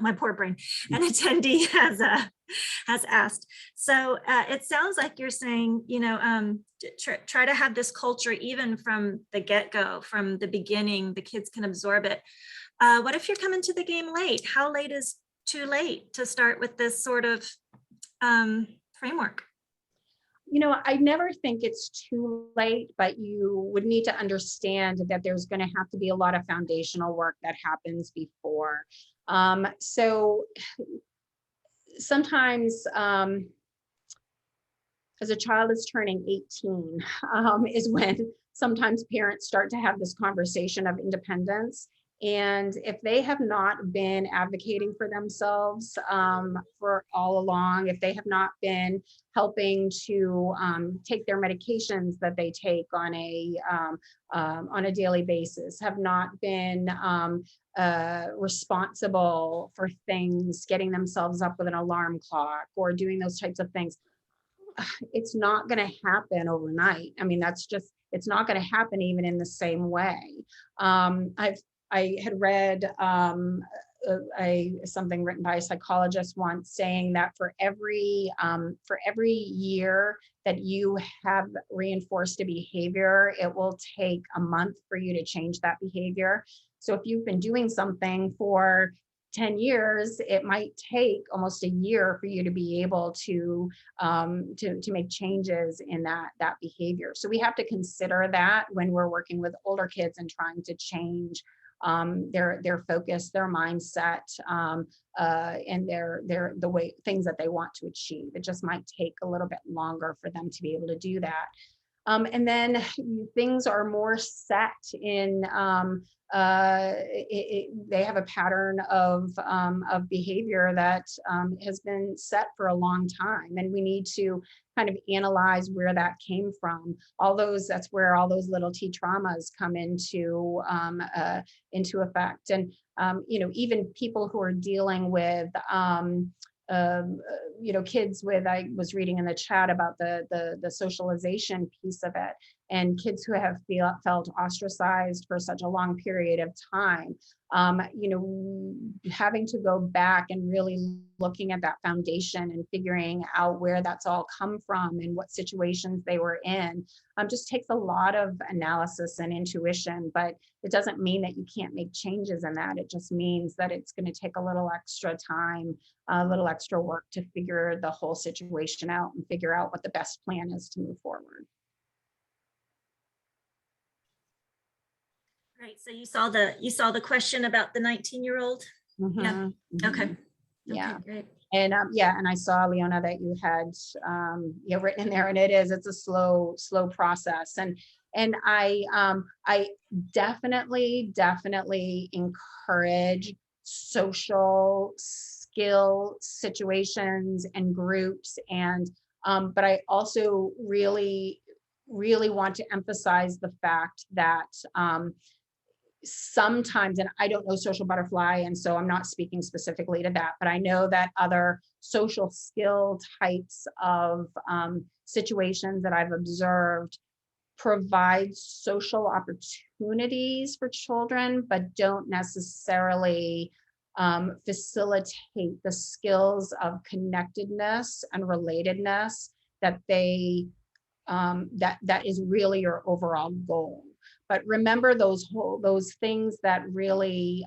A: my poor brain, an attendee has asked. So it sounds like you're saying, try to have this culture even from the get-go, from the beginning, the kids can absorb it. What if you're coming to the game late? How late is too late to start with this sort of framework?
B: I never think it's too late, but you would need to understand that there's going to have to be a lot of foundational work that happens before. So sometimes as a child is turning 18 is when sometimes parents start to have this conversation of independence. And if they have not been advocating for themselves for all along, if they have not been helping to take their medications that they take on a daily basis, have not been responsible for things, getting themselves up with an alarm clock or doing those types of things, it's not going to happen overnight. I mean, it's not going to happen even in the same way. I had read something written by a psychologist once saying that for every year that you have reinforced a behavior, it will take a month for you to change that behavior. So if you've been doing something for 10 years, it might take almost a year for you to be able to make changes in that behavior. So we have to consider that when we're working with older kids and trying to change their focus, their mindset, and the way things that they want to achieve. It just might take a little bit longer for them to be able to do that. And then things are more set in, they have a pattern of behavior that has been set for a long time. And we need to kind of analyze where that came from. That's where all those little T traumas come into effect. And, even people who are dealing with, kids with, I was reading in the chat about the socialization piece of it, and kids who have felt ostracized for such a long period of time, having to go back and really looking at that foundation and figuring out where that's all come from and what situations they were in, just takes a lot of analysis and intuition. But it doesn't mean that you can't make changes in that. It just means that it's going to take a little extra time, a little extra work to figure the whole situation out and figure out what the best plan is to move forward.
A: Right. So you saw the question about the 19-year-old.
B: Mm-hmm.
A: Yeah.
B: Mm-hmm.
A: Okay.
B: Yeah.
A: Okay, great.
B: And and I saw, Leona, that you had written in there, and it's a slow process. And I definitely encourage social skill situations and groups, and but I also really want to emphasize the fact that sometimes, and I don't know Social Butterfly, and so I'm not speaking specifically to that, but I know that other social skill types of situations that I've observed provide social opportunities for children, but don't necessarily facilitate the skills of connectedness and relatedness that that is really your overall goal. But remember those things that really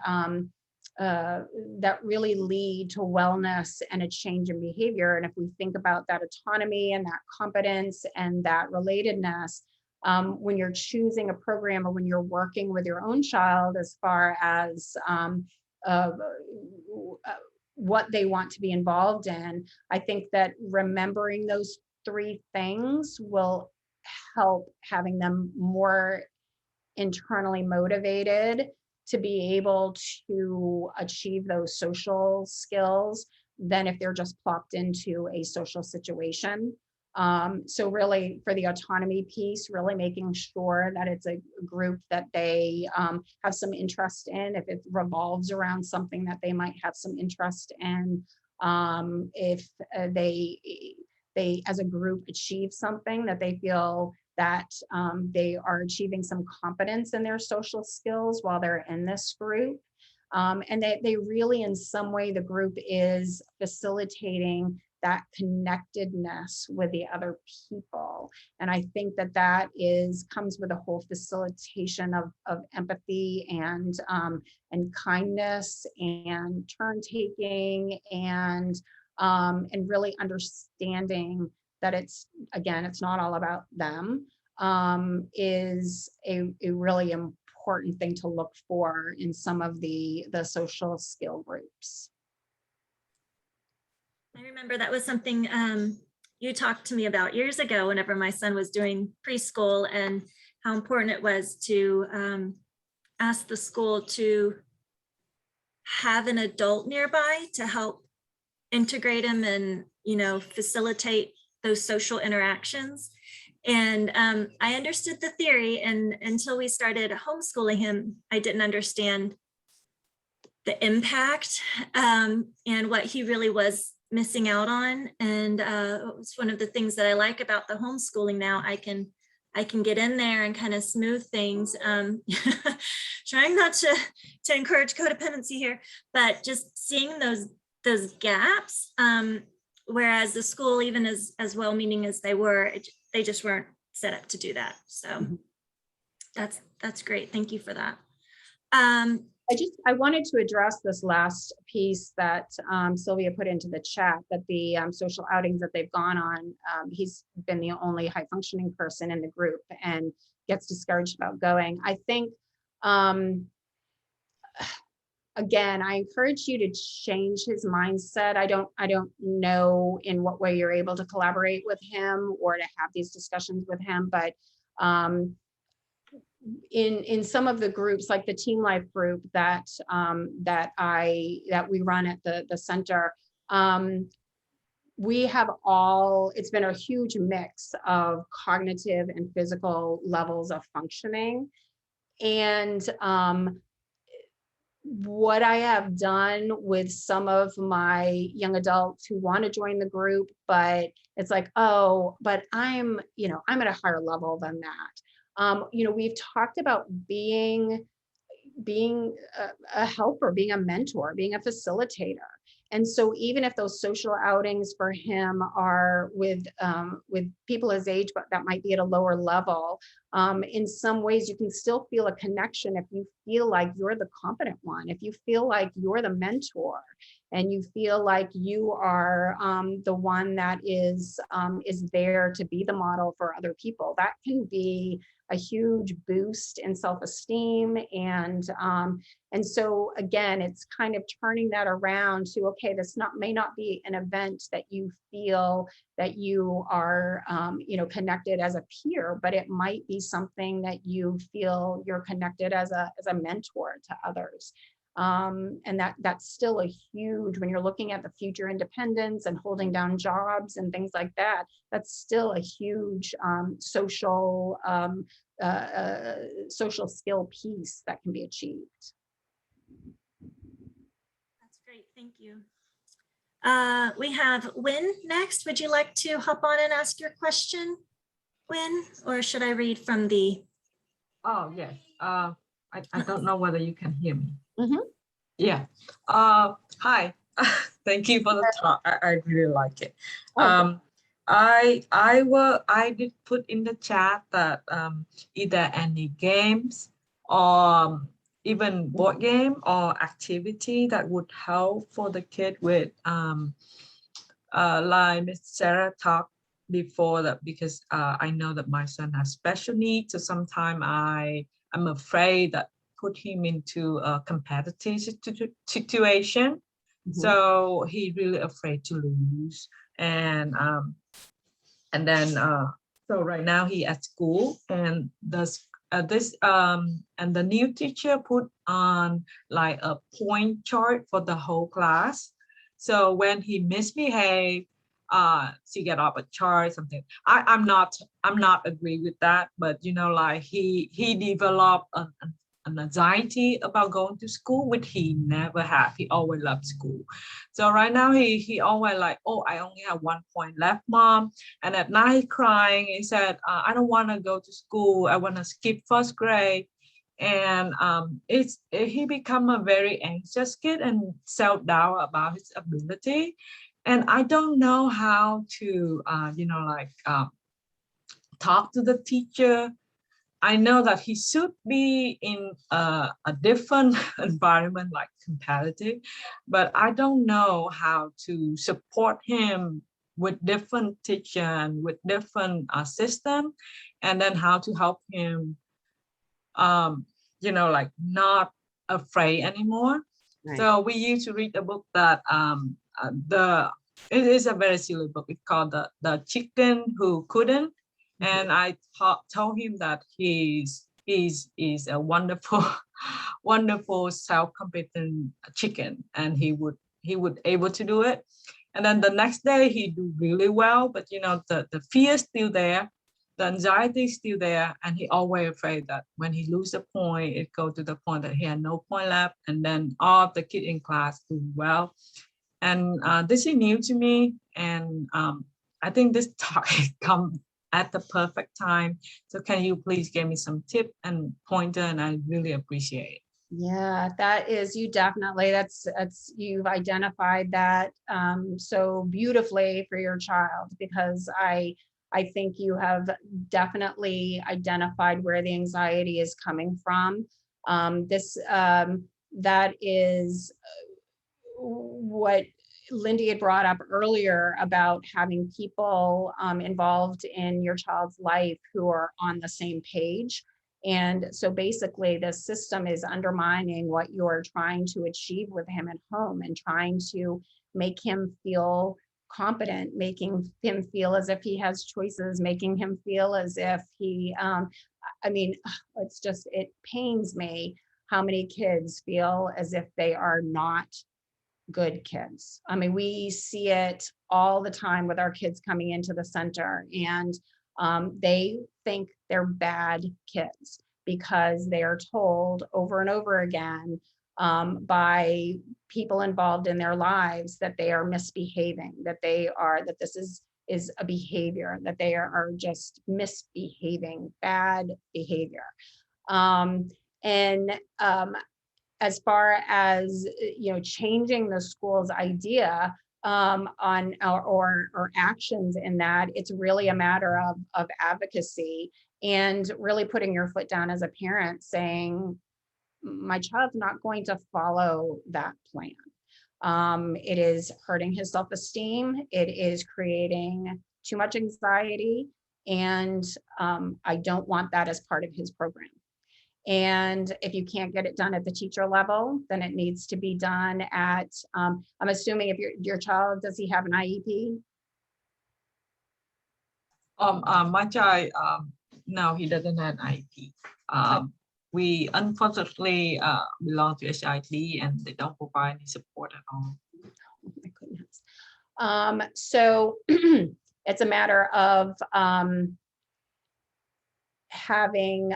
B: lead to wellness and a change in behavior. And if we think about that autonomy and that competence and that relatedness, when you're choosing a program or when you're working with your own child as far as what they want to be involved in, I think that remembering those three things will help having them more internally motivated to be able to achieve those social skills than if they're just plopped into a social situation. So really, for the autonomy piece, really making sure that it's a group that they have some interest in, if it revolves around something that they might have some interest in, if they as a group achieve something that they feel that they are achieving some competence in their social skills while they're in this group. And they really, in some way, the group is facilitating that connectedness with the other people. And I think that comes with a whole facilitation of empathy and kindness and turn taking and really understanding that it's not all about them, is a really important thing to look for in some of the social skill groups.
A: I remember that was something you talked to me about years ago whenever my son was doing preschool, and how important it was to ask the school to have an adult nearby to help integrate him and, facilitate those social interactions. And I understood the theory, and until we started homeschooling him, I didn't understand the impact and what he really was missing out on. And it's one of the things that I like about the homeschooling now. I can get in there and kind of smooth things, trying not to encourage codependency here, but just seeing those gaps, whereas the school, even as well-meaning as they were, they just weren't set up to do that. So that's great. Thank you for that.
B: I wanted to address this last piece that Sylvia put into the chat, that the social outings that they've gone on, he's been the only high functioning person in the group and gets discouraged about going. I think, again, I encourage you to change his mindset. I don't know in what way you're able to collaborate with him or to have these discussions with him, but in some of the groups, like the Team Life group that we run at the center, we have it's been a huge mix of cognitive and physical levels of functioning. And what I have done with some of my young adults who want to join the group, but it's like, oh, but I'm at a higher level than that. We've talked about being a helper, being a mentor, being a facilitator. And so even if those social outings for him are with people his age, but that might be at a lower level, in some ways you can still feel a connection if you feel like you're the competent one, if you feel like you're the mentor, and you feel like you are the one that is there to be the model for other people. That can be a huge boost in self-esteem. And so again, it's kind of turning that around to, okay, this may not be an event that you feel that you are connected as a peer, but it might be something that you feel you're connected as a mentor to others. And that's still a huge, when you're looking at the future independence and holding down jobs and things like that, that's still a huge social skill piece that can be achieved.
A: That's great. Thank you. We have Wynn next. Would you like to hop on and ask your question, Wynn, or should I read from the?
D: Oh, yes. I don't know whether you can hear me.
B: Mm-hmm.
D: Yeah. Hi. Thank you for the talk. I really like it. I did put in the chat that either any games or even board game or activity that would help for the kid with like Miss Sarah talked before, that because I know that my son has special needs, so sometimes I'm afraid that put him into a competitive situation. Mm-hmm. So he's really afraid to lose. And then so right now he at school, and does this and the new teacher put on like a point chart for the whole class. So when he misbehaves, she get off a chart, something. I'm not agree with that, but like he developed an anxiety about going to school, which he never had. He always loved school. So right now he always like, oh, I only have 1 point left, mom. And at night crying, he said, I don't want to go to school. I want to skip first grade. And he become a very anxious kid and self-doubt about his ability. And I don't know how to, talk to the teacher. I know that he should be in a different environment, like competitive, but I don't know how to support him with different teacher and with different system, and then how to help him, not afraid anymore.
B: Right.
D: So we used to read a book that it is a very silly book. It's called the Chicken Who Couldn't. And I told him that he's a wonderful, wonderful self-competent chicken, and he would able to do it. And then the next day he do really well, but the fear is still there, the anxiety is still there, and he always afraid that when he lose a point, it go to the point that he had no point left, and then all the kids in class do well. And this is new to me, and I think this talk come at the perfect time. So can you please give me some tip and pointer, and I really appreciate it.
B: Yeah, that is, you definitely, that's you've identified that so beautifully for your child, because I think you have definitely identified where the anxiety is coming from. That is what Lindy had brought up earlier about having people involved in your child's life who are on the same page. And so basically the system is undermining what you're trying to achieve with him at home, and trying to make him feel competent, making him feel as if he has choices, making him feel as if he, it pains me how many kids feel as if they are not good kids. I mean, we see it all the time with our kids coming into the center, and they think they're bad kids because they are told over and over again by people involved in their lives that they are misbehaving, that this is a behavior, that they are just misbehaving, bad behavior. As far as changing the school's idea on or actions in that, it's really a matter of advocacy, and really putting your foot down as a parent, saying, my child's not going to follow that plan. It is hurting his self-esteem. It is creating too much anxiety, and I don't want that as part of his program. And if you can't get it done at the teacher level, then it needs to be done at, I'm assuming if your child, does he have an IEP?
D: My child, no, he doesn't have an IEP. We unfortunately belong to HID, and they don't provide any support at all.
B: Oh my goodness. So it's a matter of having,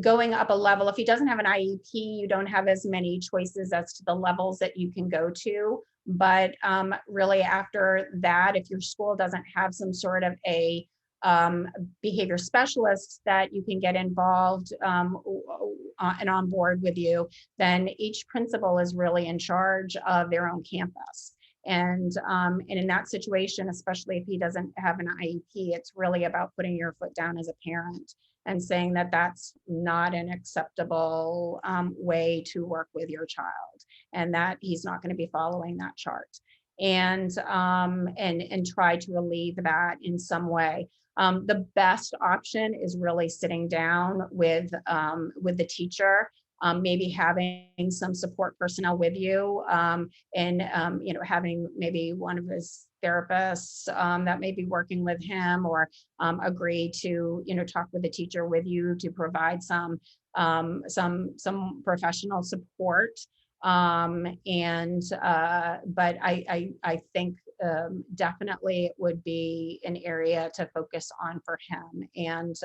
B: going up a level. If he doesn't have an IEP, you don't have as many choices as to the levels that you can go to. But really after that, if your school doesn't have some sort of a behavior specialist that you can get involved and on board with you, then each principal is really in charge of their own campus. And in that situation, especially if he doesn't have an IEP, it's really about putting your foot down as a parent and saying that that's not an acceptable way to work with your child, and that he's not going to be following that chart, and try to relieve that in some way. The best option is really sitting down with the teacher, maybe having some support personnel with you, and having maybe one of his therapists that may be working with him, or agree to talk with the teacher with you to provide some professional support. But I think definitely it would be an area to focus on for him, and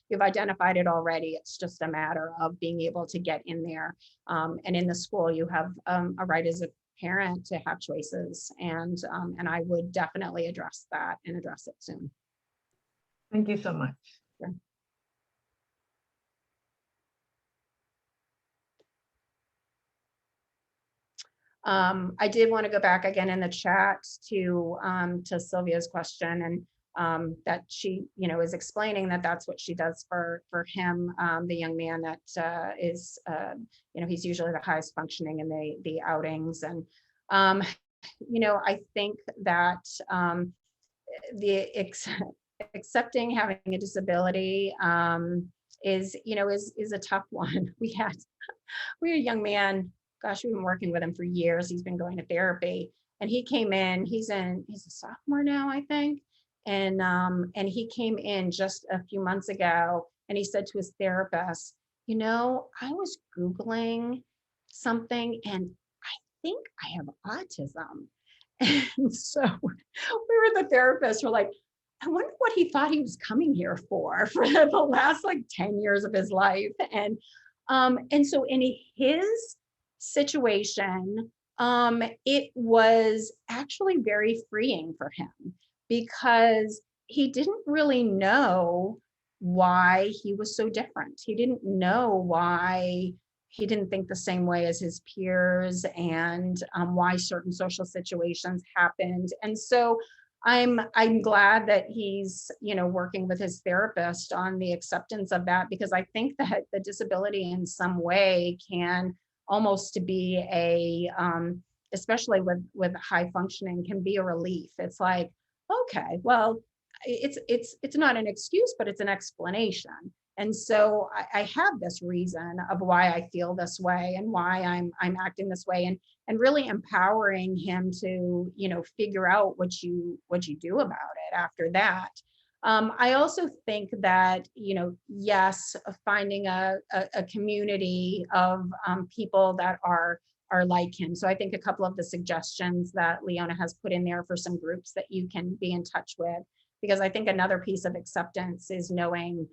B: you've identified it already. It's just a matter of being able to get in there, and in the school you have a right as a parent to have choices, and I would definitely address that and address it soon.
D: Thank you so much.
B: Sure. I did want to go back again in the chat to Sylvia's question, and that she, is explaining that that's what she does for him, the young man that is, he's usually the highest functioning in the outings. And, I think that accepting having a disability is a tough one. We had a young man, gosh, we've been working with him for years. He's been going to therapy, and he came in, he's a sophomore now, I think. And he came in just a few months ago, and he said to his therapist, I was Googling something and I think I have autism. And so the therapists were like, I wonder what he thought he was coming here for the last like 10 years of his life. And so in his situation, it was actually very freeing for him, because he didn't really know why he was so different. He didn't know why he didn't think the same way as his peers, and why certain social situations happened. And so I'm glad that he's, working with his therapist on the acceptance of that, because I think that the disability in some way can almost be especially with high functioning, can be a relief. It's like, okay, well, it's not an excuse, but it's an explanation. And so I have this reason of why I feel this way and why I'm acting this way, and really empowering him to, figure out what you do about it after that. I also think that, yes, finding a community of people that are like him. So I think a couple of the suggestions that Leona has put in there for some groups that you can be in touch with, because I think another piece of acceptance is knowing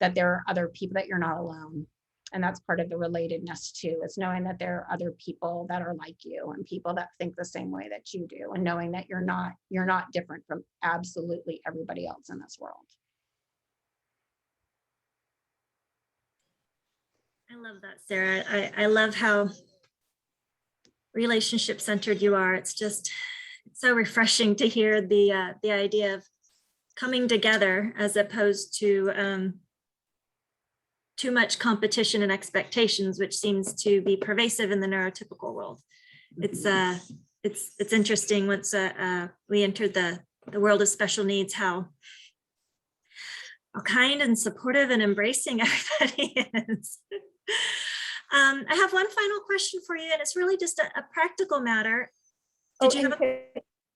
B: that there are other people, that you're not alone. And that's part of the relatedness too. It's knowing that there are other people that are like you, and people that think the same way that you do, and knowing that you're not different from absolutely everybody else in this world.
A: I love that, Sarah. I love how relationship centered you are. It's so refreshing to hear the idea of coming together, as opposed to too much competition and expectations, which seems to be pervasive in the neurotypical world. It's interesting once we entered the world of special needs, how kind and supportive and embracing everybody is. I have one final question for you, and it's really just a practical matter. Did you have a...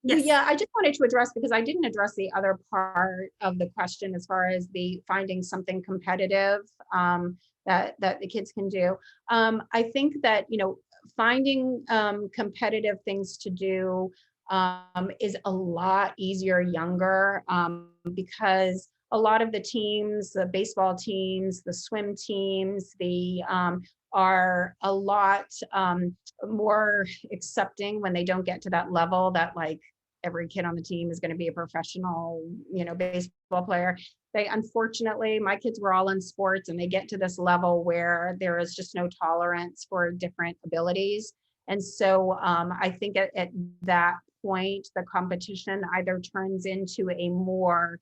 A: Yes.
B: Yeah, I just wanted to address, because I didn't address the other part of the question as far as the finding something competitive that the kids can do. I think that, finding competitive things to do is a lot easier younger, because a lot of the teams, the baseball teams, the swim teams, are a lot more accepting when they don't get to that level that like every kid on the team is going to be a professional, baseball player. Unfortunately, my kids were all in sports, and they get to this level where there is just no tolerance for different abilities. And so I think at that point, the competition either turns into a more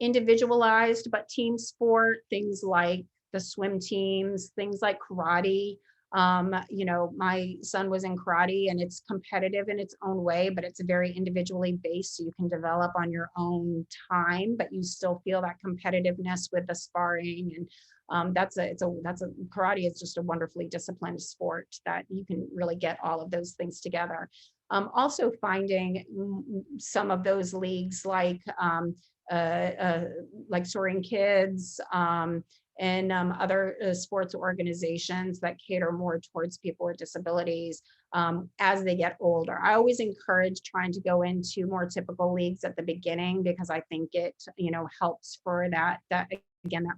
B: individualized but team sport, things like the swim teams, things like karate. My son was in karate, and it's competitive in its own way, but it's very individually based, so you can develop on your own time, but you still feel that competitiveness with the sparring. And karate is just a wonderfully disciplined sport that you can really get all of those things together. Also finding some of those leagues like Soaring Kids, and other sports organizations that cater more towards people with disabilities as they get older. I always encourage trying to go into more typical leagues at the beginning, because I think it, helps for that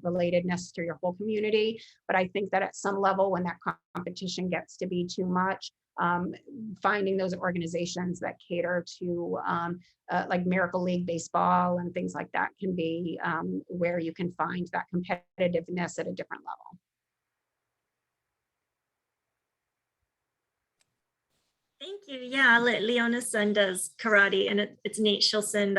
B: relatedness to your whole community. But I think that at some level, when that competition gets to be too much, finding those organizations that cater to like Miracle League Baseball and things like that can be where you can find that competitiveness at a different level.
A: Thank you. Yeah, Leona's son does karate, and it's neat. She'll send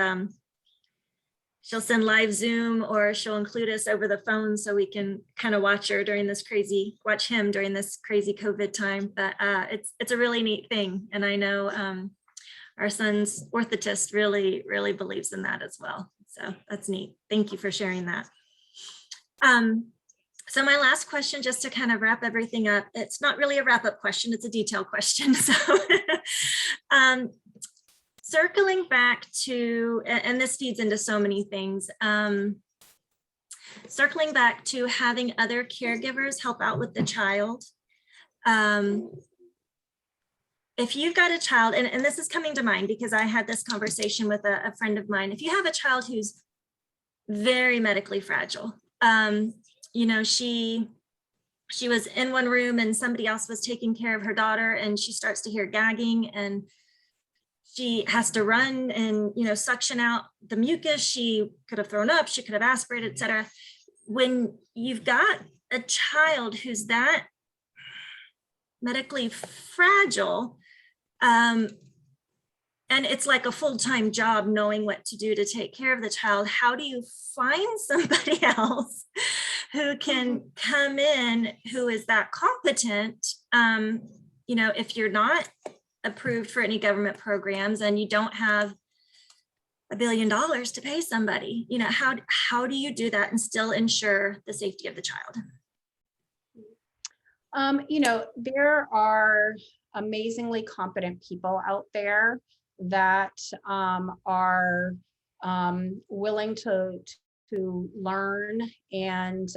A: live Zoom, or she'll include us over the phone so we can kind of watch him during this crazy COVID time. But it's a really neat thing, and I know our son's orthotist really believes in that as well. So that's neat. Thank you for sharing that. So my last question, just to kind of wrap everything up, it's not really a wrap-up question, it's a detailed question. So circling back to, and this feeds into so many things, circling back to having other caregivers help out with the child. If you've got a child, and this is coming to mind because I had this conversation with a friend of mine, if you have a child who's very medically fragile, you know, she was in one room and somebody else was taking care of her daughter, and she starts to hear gagging, and she has to run and, you know, suction out the mucus. She could have thrown up, she could have aspirated, etc. When you've got a child who's that medically fragile, and it's like a full-time job knowing what to do to take care of the child, how do you find somebody else who can come in who is that competent? You know, if you're not approved for any government programs and you don't have $1 billion to pay somebody, you know, how do you do that and still ensure the safety of the child?
B: You know, there are amazingly competent people out there that are willing to learn and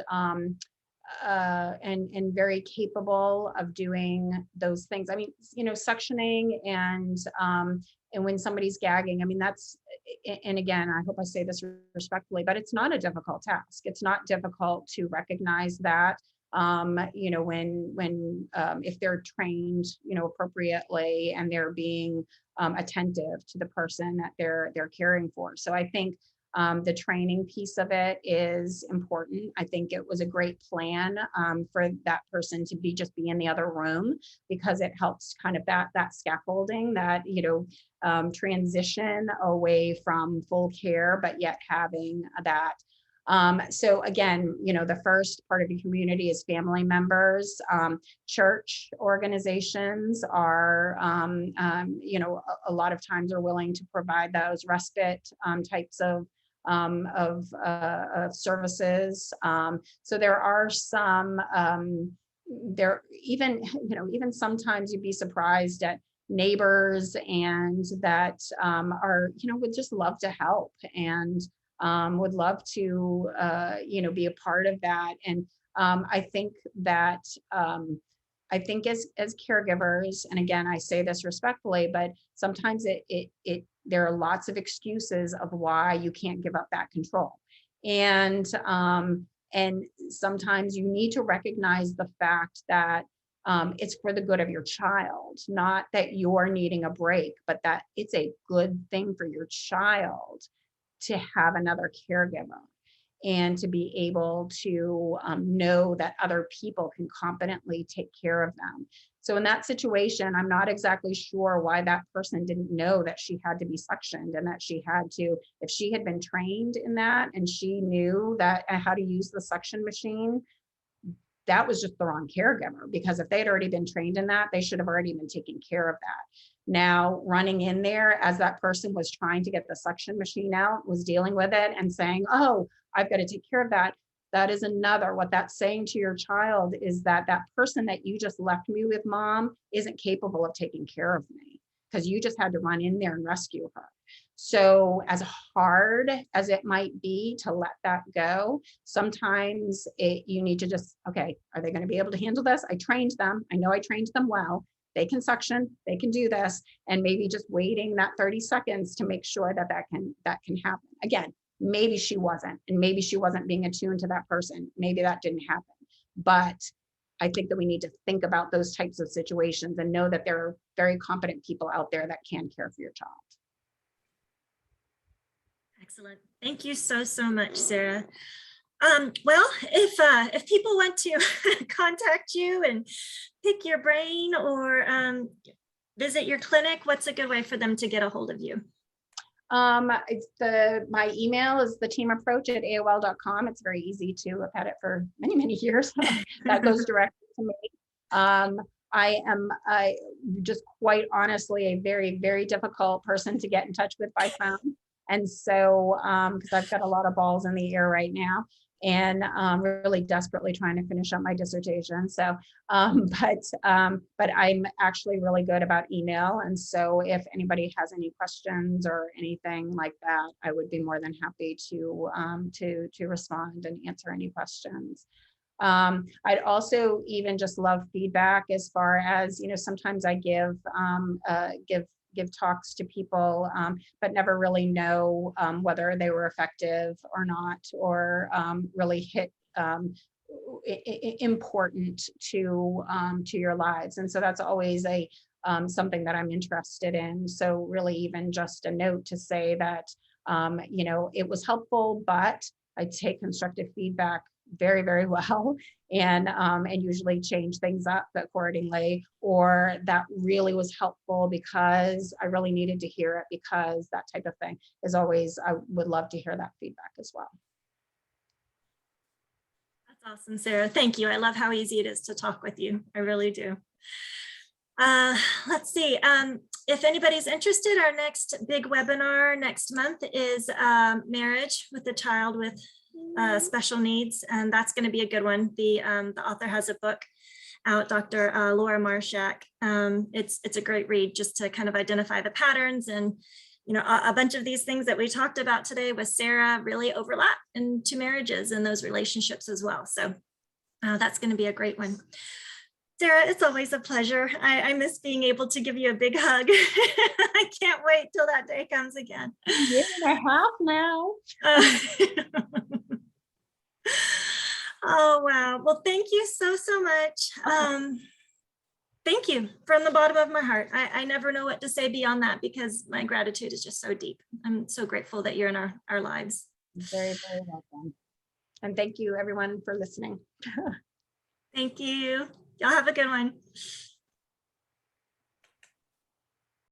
B: very capable of doing those things. I mean, you know, suctioning and when somebody's gagging, I mean, that's, and again, I hope I say this respectfully, but it's not a difficult task. It's not difficult to recognize that. You know, when if they're trained, you know, appropriately, and they're being attentive to the person that they're caring for. So I think the training piece of it is important. I think it was a great plan for that person to be in the other room, because it helps kind of that scaffolding, that, you know, transition away from full care, but yet having that. So again, you know, the first part of your community is family members. Church organizations are, you know, a lot of times are willing to provide those respite types of services. So there are some, there even, you know, even sometimes you'd be surprised at neighbors and that are, you know, would just love to help and would love to, you know, be a part of that. And I think that, I think as caregivers, and again, I say this respectfully, but sometimes there are lots of excuses of why you can't give up that control. And sometimes you need to recognize the fact that it's for the good of your child, not that you're needing a break, but that it's a good thing for your child to have another caregiver and to be able to know that other people can competently take care of them. So in that situation, I'm not exactly sure why that person didn't know that she had to be suctioned, and that she had to, if she had been trained in that and she knew that how to use the suction machine, that was just the wrong caregiver, because if they'd already been trained in that, they should have already been taking care of that. Now, running in there as that person was trying to get the suction machine out, was dealing with it and saying, oh, I've got to take care of that. That is another, what that's saying to your child is that that person that you just left me with, mom, isn't capable of taking care of me, because you just had to run in there and rescue her. So as hard as it might be to let that go, sometimes you need to just, okay, are they going to be able to handle this? I trained them. I know I trained them well. They can suction, they can do this, and maybe just waiting that 30 seconds to make sure that that can happen. Again, maybe she wasn't, and maybe she wasn't being attuned to that person. Maybe that didn't happen. But I think that we need to think about those types of situations and know that there are very competent people out there that can care for your child.
A: Excellent. Thank you so much, Sarah. Well, if people want to contact you and pick your brain, or visit your clinic, what's a good way for them to get a hold of you?
B: It's my email is theteamapproach@aol.com. It's very easy to. I've had it for many, many years. That goes directly to me. I am just quite honestly a very, very difficult person to get in touch with by phone. And so, because I've got a lot of balls in the air right now and really desperately trying to finish up my dissertation. So, but I'm actually really good about email. And so if anybody has any questions or anything like that, I would be more than happy to respond and answer any questions. I'd also even just love feedback as far as, sometimes I give talks to people, but never really know whether they were effective or not, or really hit important to your lives. And so that's always something that I'm interested in. So really even just a note to say that, it was helpful, but I take constructive feedback very, very well, and usually change things up accordingly, or that really was helpful because I really needed to hear it, because that type of thing is always, I would love to hear that feedback as well.
A: That's awesome, Sarah. Thank you. I love how easy it is to talk with you. I really do. Let's see. If anybody's interested, our next big webinar next month is marriage with a child with special needs, and that's going to be a good one. The author has a book out, Dr. Laura Marshak. It's a great read just to kind of identify the patterns, and a bunch of these things that we talked about today with Sarah really overlap into marriages and those relationships as well. So that's going to be a great one. Sarah, it's always a pleasure. I miss being able to give you a big hug. I can't wait till that day comes again.
B: A year and a half now.
A: Oh, wow. Well, thank you so much. Thank you from the bottom of my heart. I never know what to say beyond that, because my gratitude is just so deep. I'm so grateful that you're in our lives.
B: Very, very welcome. And thank you everyone for listening.
A: Thank you. Y'all have a good one.